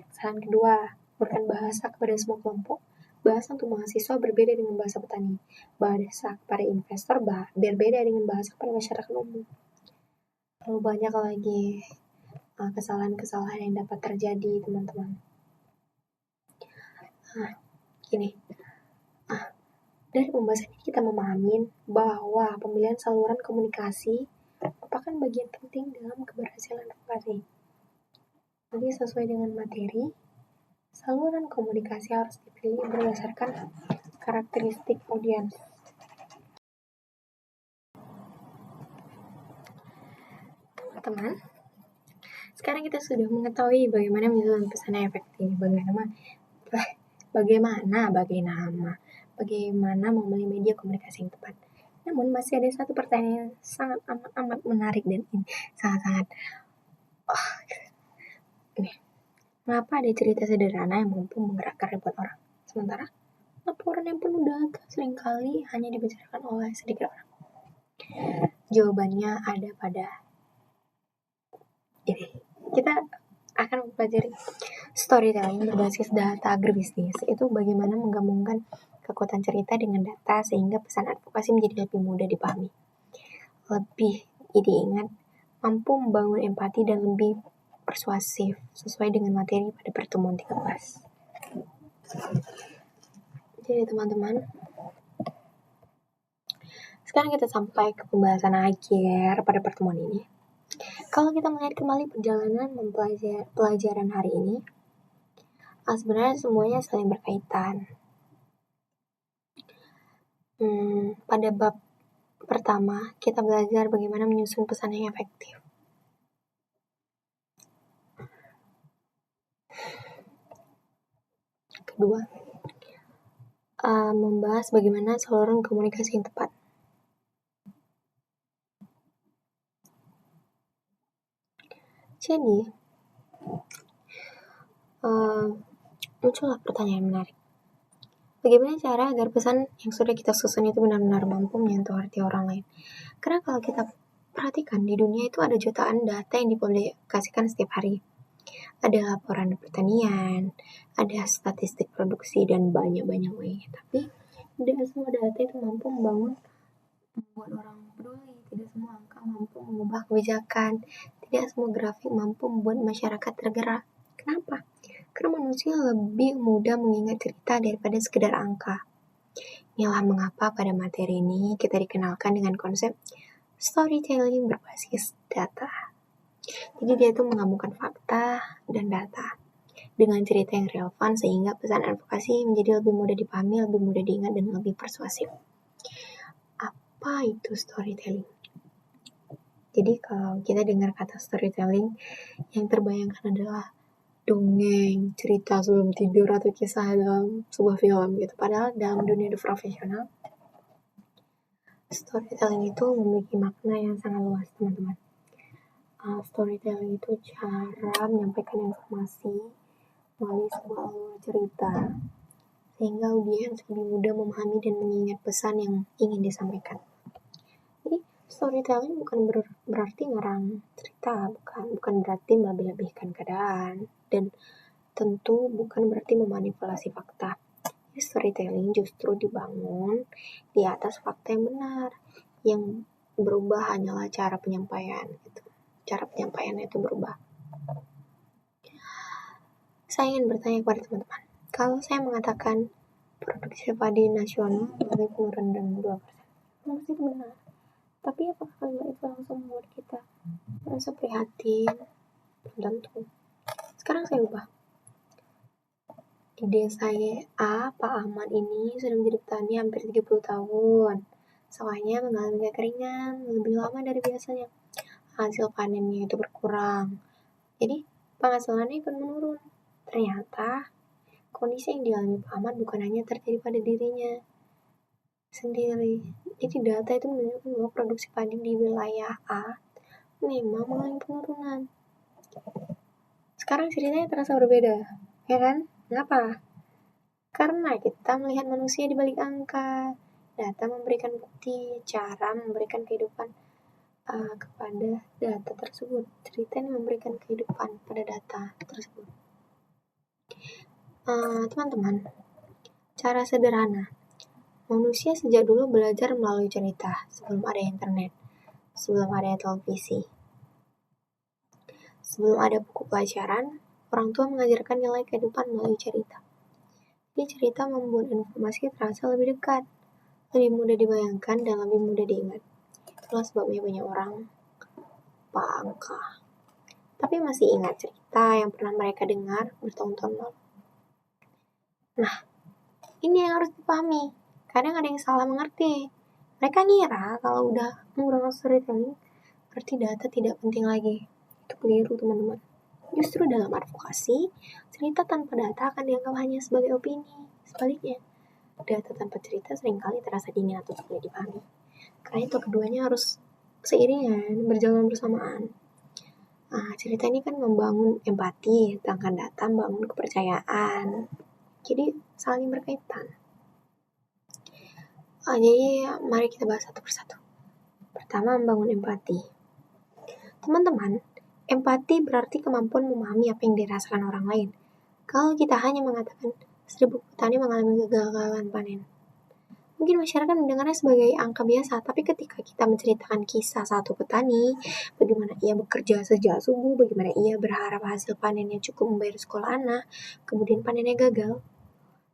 Kesalahan kedua, berikan bahasa kepada semua kelompok. Bahasa untuk mahasiswa berbeda dengan bahasa petani. Bahasa kepada investor berbeda dengan bahasa kepada masyarakat umum. Lalu banyak lagi kesalahan-kesalahan yang dapat terjadi, teman-teman. Gini. Dari pembahasan ini kita memahami bahwa pemilihan saluran komunikasi merupakan bagian penting dalam keberhasilan advokasi. Jadi sesuai dengan materi, saluran komunikasi harus dipilih berdasarkan karakteristik audiens. Teman-teman, sekarang kita sudah mengetahui bagaimana menyusun pesan yang efektif, bagaimana memilih media komunikasi yang tepat. Namun masih ada satu pertanyaan yang sangat amat menarik dan ini sangat mengapa ada cerita sederhana yang mampu menggerakkan ribuan orang, sementara laporan yang penuh data seringkali hanya dibicarakan oleh sedikit orang? Jawabannya ada pada ini. Kita akan mempelajari storytelling berbasis data agribisnis. Itu bagaimana menggabungkan kekuatan cerita dengan data sehingga pesan advokasi menjadi lebih mudah dipahami, lebih diingat, mampu membangun empati dan lebih persuasif sesuai dengan materi pada pertemuan 13. Jadi teman-teman, sekarang kita sampai ke pembahasan akhir pada pertemuan ini. Kalau kita melihat kembali perjalanan pelajaran hari ini, sebenarnya semuanya saling berkaitan. Pada bab pertama, kita belajar bagaimana menyusun pesan yang efektif. Kedua, membahas bagaimana saluran komunikasi yang tepat. Jadi, muncullah pertanyaan menarik. Bagaimana cara agar pesan yang sudah kita susun itu benar-benar mampu menyentuh hati orang lain? Karena kalau kita perhatikan di dunia itu ada jutaan data yang dipublikasikan setiap hari. Ada laporan pertanian, ada statistik produksi dan banyak-banyak lainnya. Tapi tidak semua data itu mampu membuat orang peduli. Tidak semua angka mampu mengubah kebijakan. Tidak semua grafik mampu membuat masyarakat tergerak. Kenapa? Karena manusia lebih mudah mengingat cerita daripada sekedar angka. Inilah mengapa pada materi ini kita dikenalkan dengan konsep storytelling berbasis data. Jadi dia itu menggabungkan fakta dan data dengan cerita yang relevan sehingga pesan advokasi menjadi lebih mudah dipahami, lebih mudah diingat, dan lebih persuasif. Apa itu storytelling? Jadi kalau kita dengar kata storytelling, yang terbayangkan adalah dongeng, cerita sebelum tidur, atau kisah dalam sebuah film gitu. Padahal dalam dunia profesional, storytelling itu memiliki makna yang sangat luas, teman-teman. Storytelling itu cara menyampaikan informasi melalui sebuah alur cerita sehingga audiens lebih mudah memahami dan mengingat pesan yang ingin disampaikan. Jadi storytelling bukan berarti ngarang cerita, bukan berarti melebih-lebihkan keadaan, dan tentu bukan berarti memanipulasi fakta. Jadi storytelling justru dibangun di atas fakta yang benar, yang berubah hanyalah cara penyampaian gitu. Cara penyampaiannya itu berubah. Saya ingin bertanya kepada teman-teman, kalau saya mengatakan produksi padi nasional mengalami penurunan 2%, mesti itu benar. Tapi apakah hal itu langsung membuat kita merasa prihatin? Belum tentu. Sekarang saya ubah. Di desa A, Pak Ahmad ini sudah menjadi petani hampir 30 tahun. Sawahnya mengalami kekeringan lebih lama dari biasanya. Hasil panennya itu berkurang. Jadi penghasilannya ikut menurun. Ternyata kondisi yang dialami Pak Ahmad bukan hanya terjadi pada dirinya sendiri. Jadi data itu menunjukkan bahwa produksi padi di wilayah A memang mengalami penurunan. Sekarang ceritanya terasa berbeda, ya kan? Kenapa? Karena kita melihat manusia di balik angka. Data memberikan bukti, cara memberikan kehidupan kepada data tersebut. Cerita ini memberikan kehidupan pada data tersebut. Teman-teman, cara sederhana. Manusia sejak dulu belajar melalui cerita, sebelum ada internet, sebelum ada televisi. Sebelum ada buku pelajaran, orang tua mengajarkan nilai kehidupan melalui cerita. Jadi cerita membuat informasi terasa lebih dekat, lebih mudah dibayangkan, dan lebih mudah diingat. Itulah sebabnya banyak orang lupa angka, tapi masih ingat cerita yang pernah mereka dengar bertahun-tahun lalu. Nah, ini yang harus dipahami. Kadang ada yang salah mengerti. Mereka ngira kalau udah menggunakan storytelling, berarti data tidak penting lagi. Itu keliru, teman-teman. Justru dalam advokasi, cerita tanpa data akan dianggap hanya sebagai opini. Sebaliknya, data tanpa cerita seringkali terasa dingin atau sulit dipahami. Karena itu keduanya harus seiringan, berjalan bersamaan. Cerita ini kan membangun empati, sedangkan data membangun kepercayaan. Jadi saling berkaitan. Jadi mari kita bahas satu persatu. Pertama, membangun empati. Teman-teman, empati berarti kemampuan memahami apa yang dirasakan orang lain. Kalau kita hanya mengatakan 1000 petani mengalami kegagalan panen, mungkin masyarakat mendengarnya sebagai angka biasa, tapi ketika kita menceritakan kisah satu petani, bagaimana ia bekerja sejak subuh, bagaimana ia berharap hasil panennya cukup membayar sekolah anak, kemudian panennya gagal,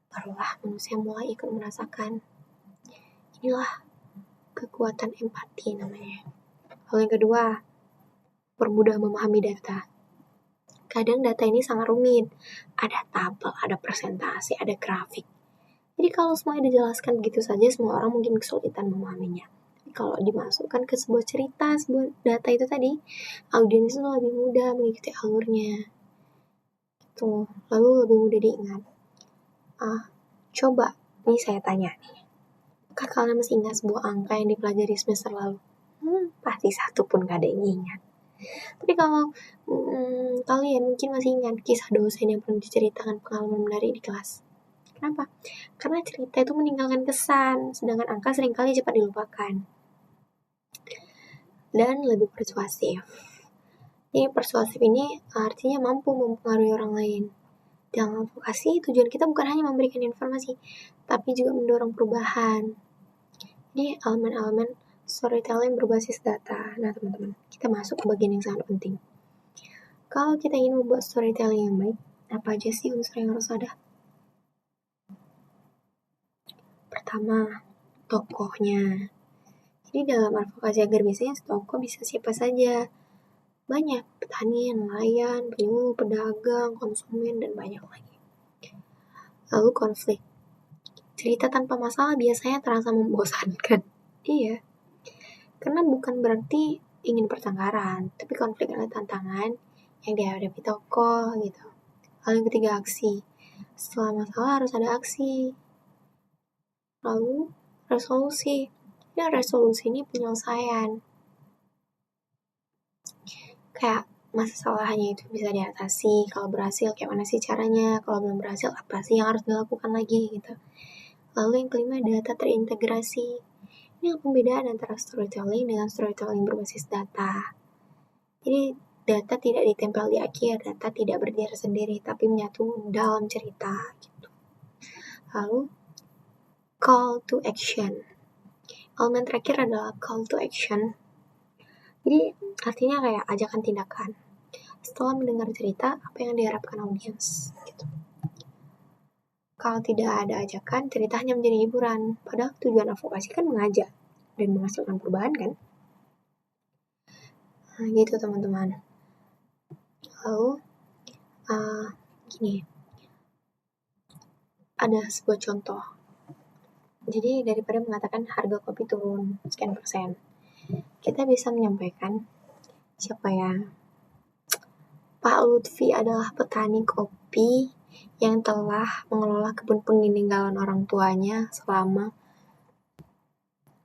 barulah manusia mulai ikut merasakan. Inilah kekuatan empati namanya. Hal yang kedua, permudah memahami data. Kadang data ini sangat rumit. Ada tabel, ada presentasi, ada grafik. Jadi kalau semuanya dijelaskan begitu saja, semua orang mungkin kesulitan memahaminya. Kalau dimasukkan ke sebuah cerita, sebuah data itu tadi, audiens itu lebih mudah mengikuti alurnya. Gitu. Lalu lebih mudah diingat. Coba, ini saya tanya nih. Apakah kalian masih ingat sebuah angka yang dipelajari semester lalu? Pasti satu pun gak ada yang ingat. Tapi kalau kalian mungkin masih ingat kisah dosen yang pernah diceritakan pengalaman menarik di kelas. Kenapa? Karena cerita itu meninggalkan kesan, sedangkan angka seringkali cepat dilupakan. Dan lebih persuasif. Jadi persuasif ini artinya mampu mempengaruhi orang lain. Dalam advokasi, tujuan kita bukan hanya memberikan informasi, tapi juga mendorong perubahan. Jadi elemen-elemen storytelling berbasis data. Nah teman-teman, kita masuk ke bagian yang sangat penting. Kalau kita ingin membuat storytelling yang baik, apa aja sih unsur yang harus ada? Pertama, tokohnya. Jadi dalam advokasi agar biasanya tokoh bisa siapa saja. Banyak, petani, nelayan, penyuluh, pedagang, konsumen, dan banyak lagi. Lalu konflik. Cerita tanpa masalah biasanya terasa membosankan. Iya, karena bukan berarti ingin pertengkaran, tapi konflik adalah tantangan yang dihadapi tokoh gitu. Lalu yang ketiga, aksi. Setelah masalah harus ada aksi. Lalu resolusi. Dan resolusi ini penyelesaian. Kayak masalahnya itu bisa diatasi, kalau berhasil kayak mana sih caranya, kalau belum berhasil apa sih yang harus dilakukan lagi gitu. Lalu yang kelima, data terintegrasi. Ini pembedaan antara storytelling dengan storytelling berbasis data. Jadi data tidak ditempel di akhir, data tidak berdiri sendiri, tapi menyatu dalam cerita gitu. Lalu call to action. Elemen terakhir adalah call to action. Jadi artinya kayak ajakan tindakan. Setelah mendengar cerita, apa yang diharapkan audiens gitu. Kalau tidak ada ajakan, cerita hanya menjadi hiburan. Padahal tujuan advokasi kan mengajak dan menghasilkan perubahan kan. Nah gitu teman-teman. Lalu gini, ada sebuah contoh. Jadi daripada mengatakan harga kopi turun sekian persen, kita bisa menyampaikan siapa ya? Pak Lutfi adalah petani kopi yang telah mengelola kebun peninggalan orang tuanya selama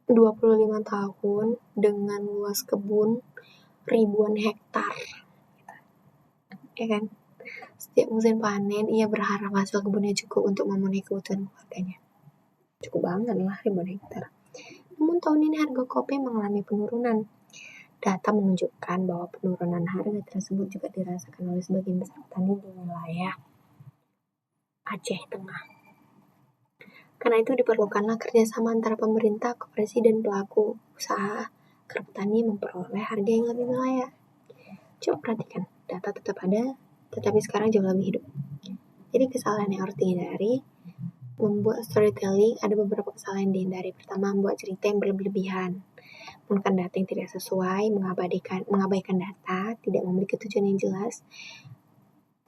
25 tahun dengan luas kebun ribuan hektar. Ya kan? Setiap musim panen, ia berharap hasil kebunnya cukup untuk memenuhi kebutuhan keluarganya. Cukup banget lah ribuan hektar. Namun tahun ini harga kopi mengalami penurunan. Data menunjukkan bahwa penurunan harga tersebut juga dirasakan oleh sebagian besar petani di wilayah Aceh Tengah. Karena itu diperlukanlah kerjasama antara pemerintah, koperasi, dan pelaku usaha agar petani memperoleh harga yang lebih layak. Coba perhatikan, data tetap ada, tetapi sekarang jauh lebih hidup. Jadi kesalahan yang harus dihindari, membuat storytelling, ada beberapa kesalahan yang dihindari. Pertama, membuat cerita yang berlebihan, menggunakan data yang tidak sesuai, mengabaikan data, tidak memiliki tujuan yang jelas.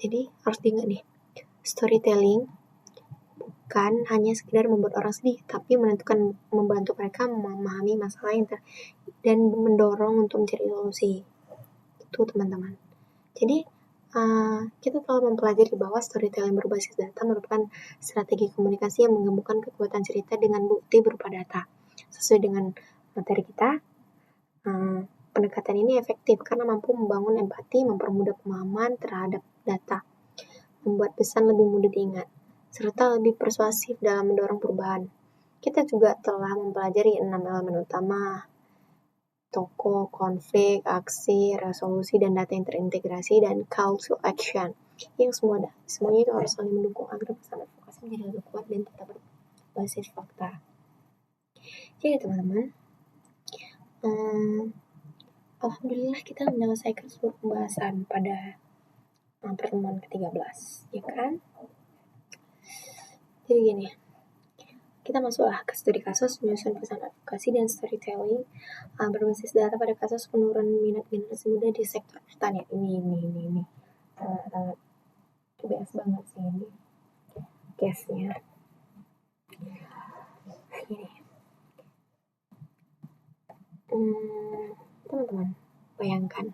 Jadi harus diingat nih, storytelling bukan hanya sekedar membuat orang sedih, tapi membantu mereka memahami masalah dan mendorong untuk mencari solusi. Itu teman-teman. Jadi kita telah mempelajari bahwa storytelling berbasis data merupakan strategi komunikasi yang menggabungkan kekuatan cerita dengan bukti berupa data. Sesuai dengan materi kita, pendekatan ini efektif karena mampu membangun empati, mempermudah pemahaman terhadap data, membuat pesan lebih mudah diingat, serta lebih persuasif dalam mendorong perubahan. Kita juga telah mempelajari 6 elemen utama: tokoh, konflik, aksi, resolusi, dan data yang terintegrasi, dan call to action. Yang semuanya itu harus saling mendukung agar pesan advokasi menjadi lebih kuat dan tetap berbasis fakta. Jadi teman-teman, alhamdulillah kita menyelesaikan seluruh pembahasan pada pertemuan ke-13, ya kan? Jadi gini, kita masuklah ke studi kasus menyusun pesan advokasi dan storytelling berbasis data pada kasus penurunan minat generasi muda di sektor pertanian. Ini sangat bias banget sih ini case-nya. Gini, teman-teman, bayangkan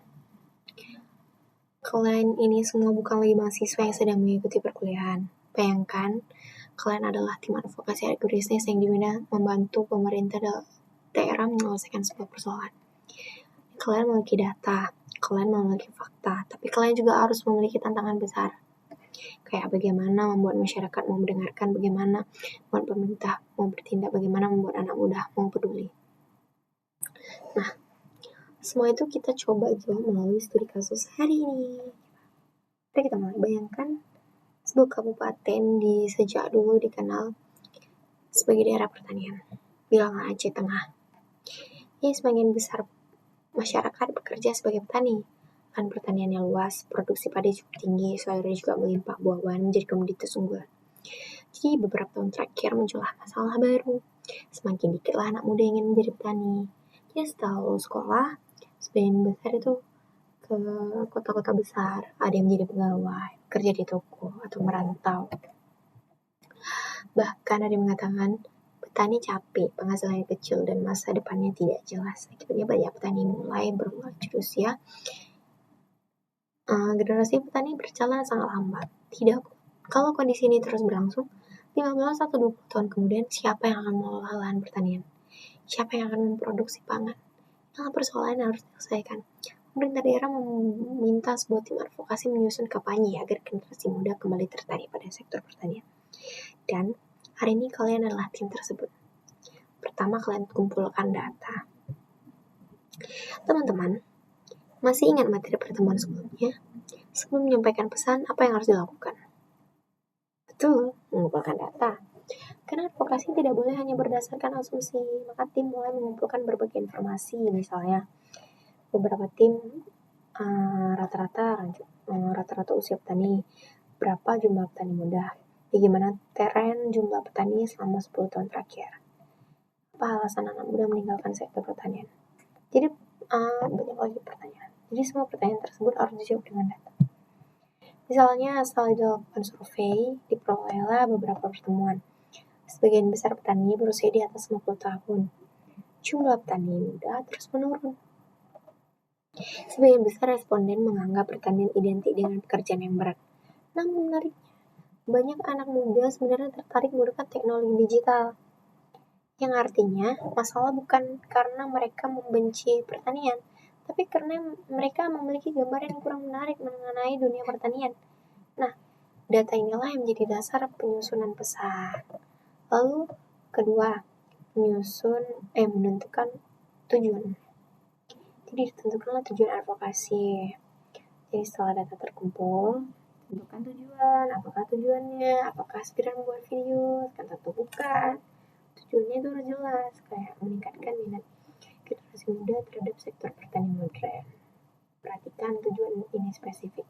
kalian ini semua bukan lagi mahasiswa yang sedang mengikuti perkuliahan. Bayangkan kalian adalah tim advokasi agribisnis yang dimana membantu pemerintah daerah menyelesaikan sebuah persoalan. Kalian memiliki data, kalian memiliki fakta, tapi kalian juga harus memiliki tantangan besar. Kayak bagaimana membuat masyarakat mau mendengarkan, bagaimana membuat pemerintah mau bertindak, bagaimana membuat anak muda mau peduli. Nah, semua itu kita coba jawab melalui studi kasus hari ini. Mari kita mulai. Bayangkan sebuah kabupaten sejak dulu dikenal sebagai daerah pertanian. Bilanglah Aceh Tengah. Ini sebagian besar masyarakat bekerja sebagai petani. Lahan pertaniannya luas, produksi padi cukup tinggi, sayurnya juga melimpah, buah-buahan menjadi komoditas unggulan. Jadi beberapa tahun terakhir muncullah masalah baru. Semakin dikitlah anak muda yang ingin menjadi petani. Jadi setelah lulus sekolah, sebagian besar itu ke kota-kota besar, ada yang menjadi pegawai, kerja di toko, atau merantau. Bahkan ada yang mengatakan petani capek, penghasilannya kecil, dan masa depannya tidak jelas. Akibatnya banyak petani mulai bermulut usia. Generasi petani berjalan sangat lambat. Tidak, kalau kondisi ini terus berlangsung, 15 atau 20 tahun kemudian, siapa yang akan mengelola lahan pertanian? Siapa yang akan memproduksi pangan? Nah, persoalan yang harus diselesaikan. Pemerintah daerah meminta sebuah tim advokasi menyusun kampanye agar generasi muda kembali tertarik pada sektor pertanian. Dan hari ini kalian adalah tim tersebut. Pertama, kalian kumpulkan data. Teman-teman, masih ingat materi pertemuan sebelumnya? Sebelum menyampaikan pesan, apa yang harus dilakukan? Betul, mengumpulkan data. Karena advokasi tidak boleh hanya berdasarkan asumsi, maka tim mulai mengumpulkan berbagai informasi. Misalnya, beberapa tim rata-rata usia petani, berapa jumlah petani muda, bagaimana tren jumlah petani selama 10 tahun terakhir, apa alasan anak muda meninggalkan sektor pertanian. Jadi banyak lagi pertanyaan. Jadi semua pertanyaan tersebut harus dijawab dengan data. Misalnya, setelah dilakukan survei, diperolehlah beberapa pertemuan. Sebagian besar petani berusia di atas 50 tahun. Jumlah petani muda terus menurun. Sebagian besar responden menganggap pertanian identik dengan pekerjaan yang berat. Namun menariknya, banyak anak muda sebenarnya tertarik menggunakan teknologi digital. Yang artinya, masalah bukan karena mereka membenci pertanian, tapi karena mereka memiliki gambaran yang kurang menarik mengenai dunia pertanian. Nah, data inilah yang menjadi dasar penyusunan pesan. Lalu, kedua, menentukan tujuan. Jadi ditentukanlah tujuan advokasi. Jadi setelah data terkumpul, tentukan tujuan. Apakah tujuannya? Apakah sekedar membuat video? Kan tentu bukan. Tujuannya itu harus jelas, kayak meningkatkan minat generasi muda terhadap sektor pertanian modern. Perhatikan tujuan ini spesifik.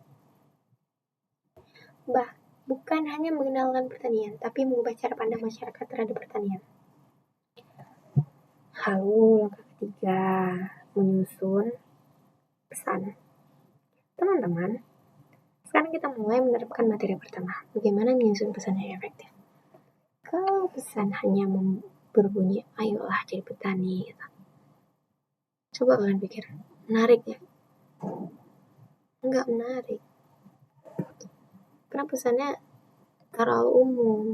Bukan hanya mengenalkan pertanian, tapi mengubah cara pandang masyarakat terhadap pertanian. Lalu langkah ketiga, menyusun pesan. Teman-teman, sekarang kita mulai menerapkan materi pertama. Bagaimana menyusun pesan yang efektif? Kalau pesan hanya berbunyi, ayolah jadi petani, gitu. Coba kalian pikir, menarik ya? Enggak menarik. Karena pesannya terlalu umum.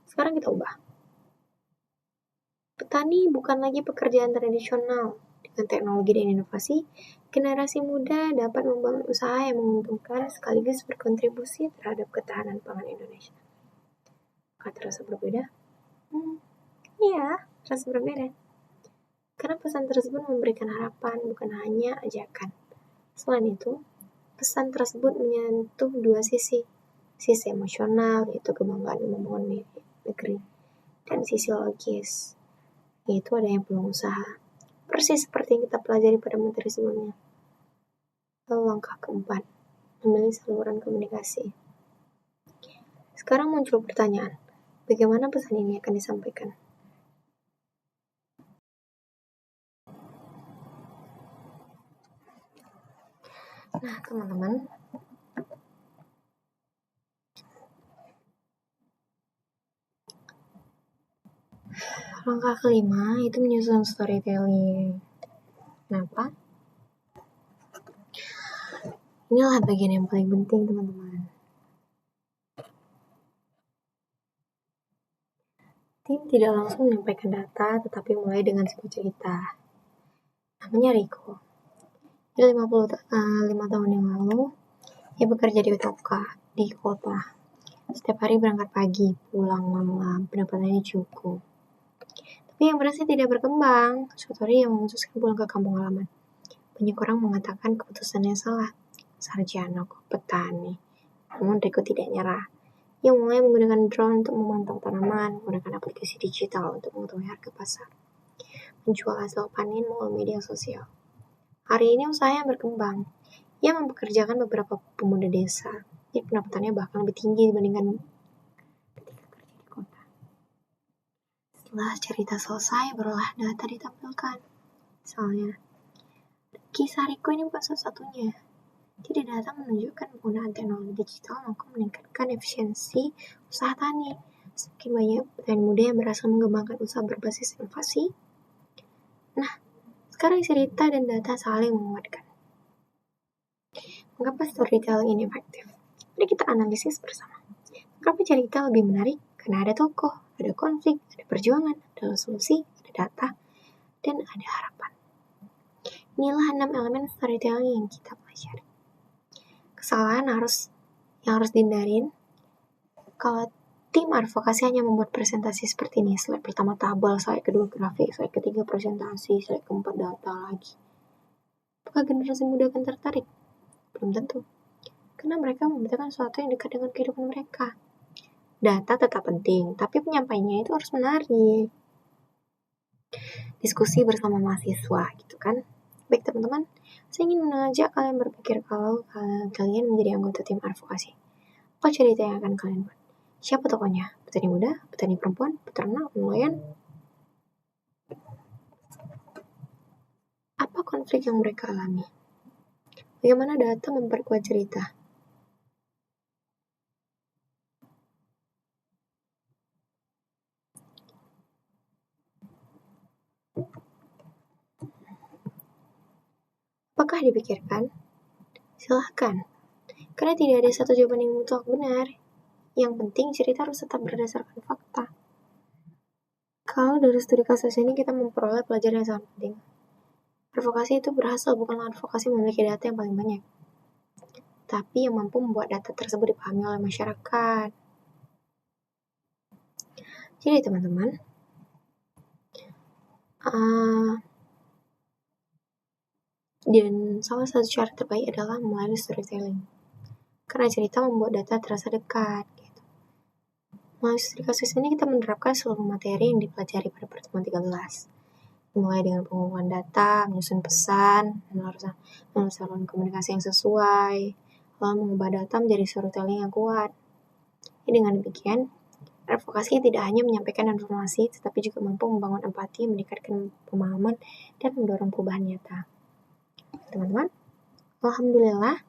Sekarang kita ubah. Petani bukan lagi pekerjaan tradisional. Dengan teknologi dan inovasi, generasi muda dapat membangun usaha yang menguntungkan sekaligus berkontribusi terhadap ketahanan pangan Indonesia. Apakah terasa berbeda? Iya, terasa berbeda. Karena pesan tersebut memberikan harapan, bukan hanya ajakan. Selain itu, pesan tersebut menyentuh dua sisi. Sisi emosional, yaitu kebanggaan membangun negeri, dan sisi logis, yaitu adanya peluang usaha. Persis seperti yang kita pelajari pada materi sebelumnya. Lalu langkah keempat, memilih saluran komunikasi. Sekarang muncul pertanyaan, bagaimana pesan ini akan disampaikan? Nah, teman-teman, langkah kelima itu menyusun storytelling. Kenapa? Inilah bagian yang paling penting, teman-teman. Tim tidak langsung menyampaikan data, tetapi mulai dengan sebuah cerita. Namanya Riko. Dia 5 tahun yang lalu, dia bekerja di toko. di kota. Setiap hari berangkat pagi, pulang malam, pendapatannya cukup. Tapi yang berhasil tidak berkembang. Suatu hari yang memutuskan pulang ke kampung halaman. Banyak orang mengatakan keputusannya salah. Sarjana kok petani. Namun Riko tidak nyerah. Ia mulai menggunakan drone untuk memantau tanaman, menggunakan aplikasi digital untuk mengetahui harga pasar, menjual hasil panen melalui media sosial. Hari ini usahanya berkembang. Ia mempekerjakan beberapa pemuda desa. Jadi pendapatannya bahkan lebih tinggi dibandingkan ketika kerja di kota. Setelah cerita selesai, barulah data ditampilkan. Misalnya, kisah Riko ini bukan satu-satunya. Jadi data menunjukkan penggunaan teknologi digital mampu meningkatkan efisiensi usaha tani. Semakin banyak petani muda yang berhasil mengembangkan usaha berbasis inovasi. Nah, sekarang cerita dan data saling menguatkan. Mengapa storytelling ini efektif? Mari kita analisis bersama. Mengapa cerita lebih menarik? Karena ada tokoh, ada konflik, ada perjuangan, ada solusi, ada data, dan ada harapan. Inilah 6 elemen storytelling yang kita pelajari. Kesalahan yang harus dihindarin kalau tim advokasi hanya membuat presentasi seperti ini, slide pertama tabel, slide kedua grafik, slide ketiga presentasi, slide keempat data lagi. Apakah generasi muda akan tertarik? Belum tentu. Karena mereka membutuhkan sesuatu yang dekat dengan kehidupan mereka. Data tetap penting, tapi penyampaiannya itu harus menarik. Diskusi bersama mahasiswa, gitu kan. Baik teman-teman, saya ingin mengajak kalian berpikir kalau kalian menjadi anggota tim advokasi. Apa cerita yang akan kalian buat? Siapa tokohnya? Petani muda, petani perempuan, peternak, nelayan? Apa konflik yang mereka alami? Bagaimana data memperkuat cerita? Apakah dipikirkan? Silahkan. Karena tidak ada satu jawaban yang mutlak benar. Yang penting cerita harus tetap berdasarkan fakta. Kalau dari studi kasus ini kita memperoleh pelajaran yang sangat penting. Advokasi itu berhasil bukanlah advokasi memiliki data yang paling banyak, tapi yang mampu membuat data tersebut dipahami oleh masyarakat. Jadi teman-teman, dan salah satu cara terbaik adalah melalui storytelling. Karena cerita membuat data terasa dekat. Gitu. Melalui studi kasus ini kita menerapkan seluruh materi yang dipelajari pada pertemuan 13. Mulai dengan pengumpulan data, menyusun pesan, melalui saluran komunikasi yang sesuai, lalu mengubah data menjadi storytelling yang kuat. Jadi dengan demikian, advokasi tidak hanya menyampaikan informasi, tetapi juga mampu membangun empati, meningkatkan pemahaman, dan mendorong perubahan nyata. Teman-teman, alhamdulillah,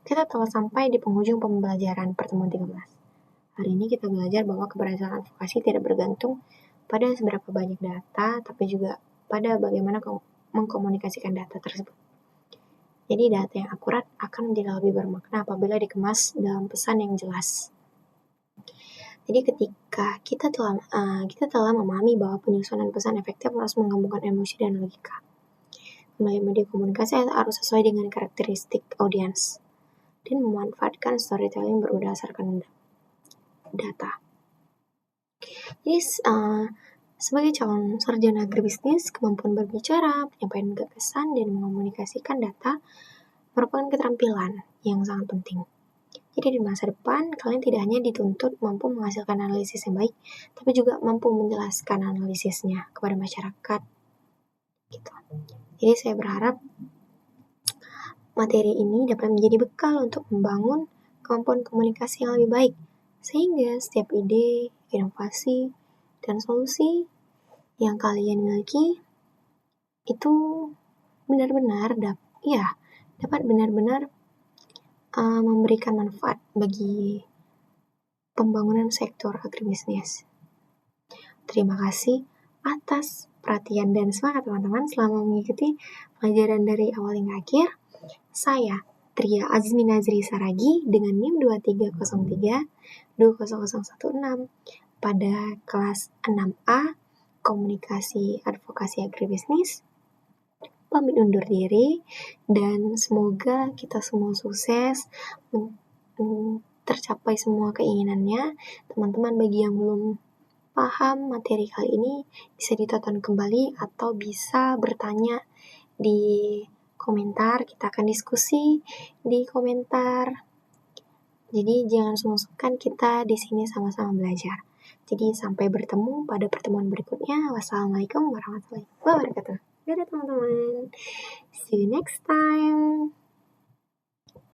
kita telah sampai di penghujung pembelajaran pertemuan 13. Hari ini kita belajar bahwa keberhasilan advokasi tidak bergantung pada seberapa banyak data, tapi juga pada bagaimana mengkomunikasikan data tersebut. Jadi data yang akurat akan menjadi lebih bermakna apabila dikemas dalam pesan yang jelas. Jadi ketika kita telah memahami bahwa penyusunan pesan efektif harus menggabungkan emosi dan logika. Melalui media komunikasi harus sesuai dengan karakteristik audiens dan memanfaatkan storytelling berdasarkan data. Jadi sebagai calon sarjana agribisnis, kemampuan berbicara, penyampaian gagasan, dan mengomunikasikan data merupakan keterampilan yang sangat penting. Jadi di masa depan, kalian tidak hanya dituntut mampu menghasilkan analisis yang baik, tapi juga mampu menjelaskan analisisnya kepada masyarakat. Gitu. Jadi saya berharap materi ini dapat menjadi bekal untuk membangun kemampuan komunikasi yang lebih baik, sehingga setiap ide, inovasi, dan solusi yang kalian miliki itu benar-benar dapat benar-benar memberikan manfaat bagi pembangunan sektor agribisnis. Terima kasih atas perhatian dan semangat teman-teman selama mengikuti pelajaran dari awal hingga akhir. Saya Tria Azmi Nazri Saragi dengan NIM 2303-20016 pada kelas 6A Komunikasi Advokasi Agribisnis. Pamit undur diri dan semoga kita semua sukses tercapai semua keinginannya. Teman-teman bagi yang belum paham materi kali ini bisa ditonton kembali atau bisa bertanya di komentar. Kita akan diskusi di komentar. Jadi jangan sungkan, kita di sini sama-sama belajar. Jadi sampai bertemu pada pertemuan berikutnya. Wassalamualaikum warahmatullahi wabarakatuh. Dadah teman-teman. See you next time.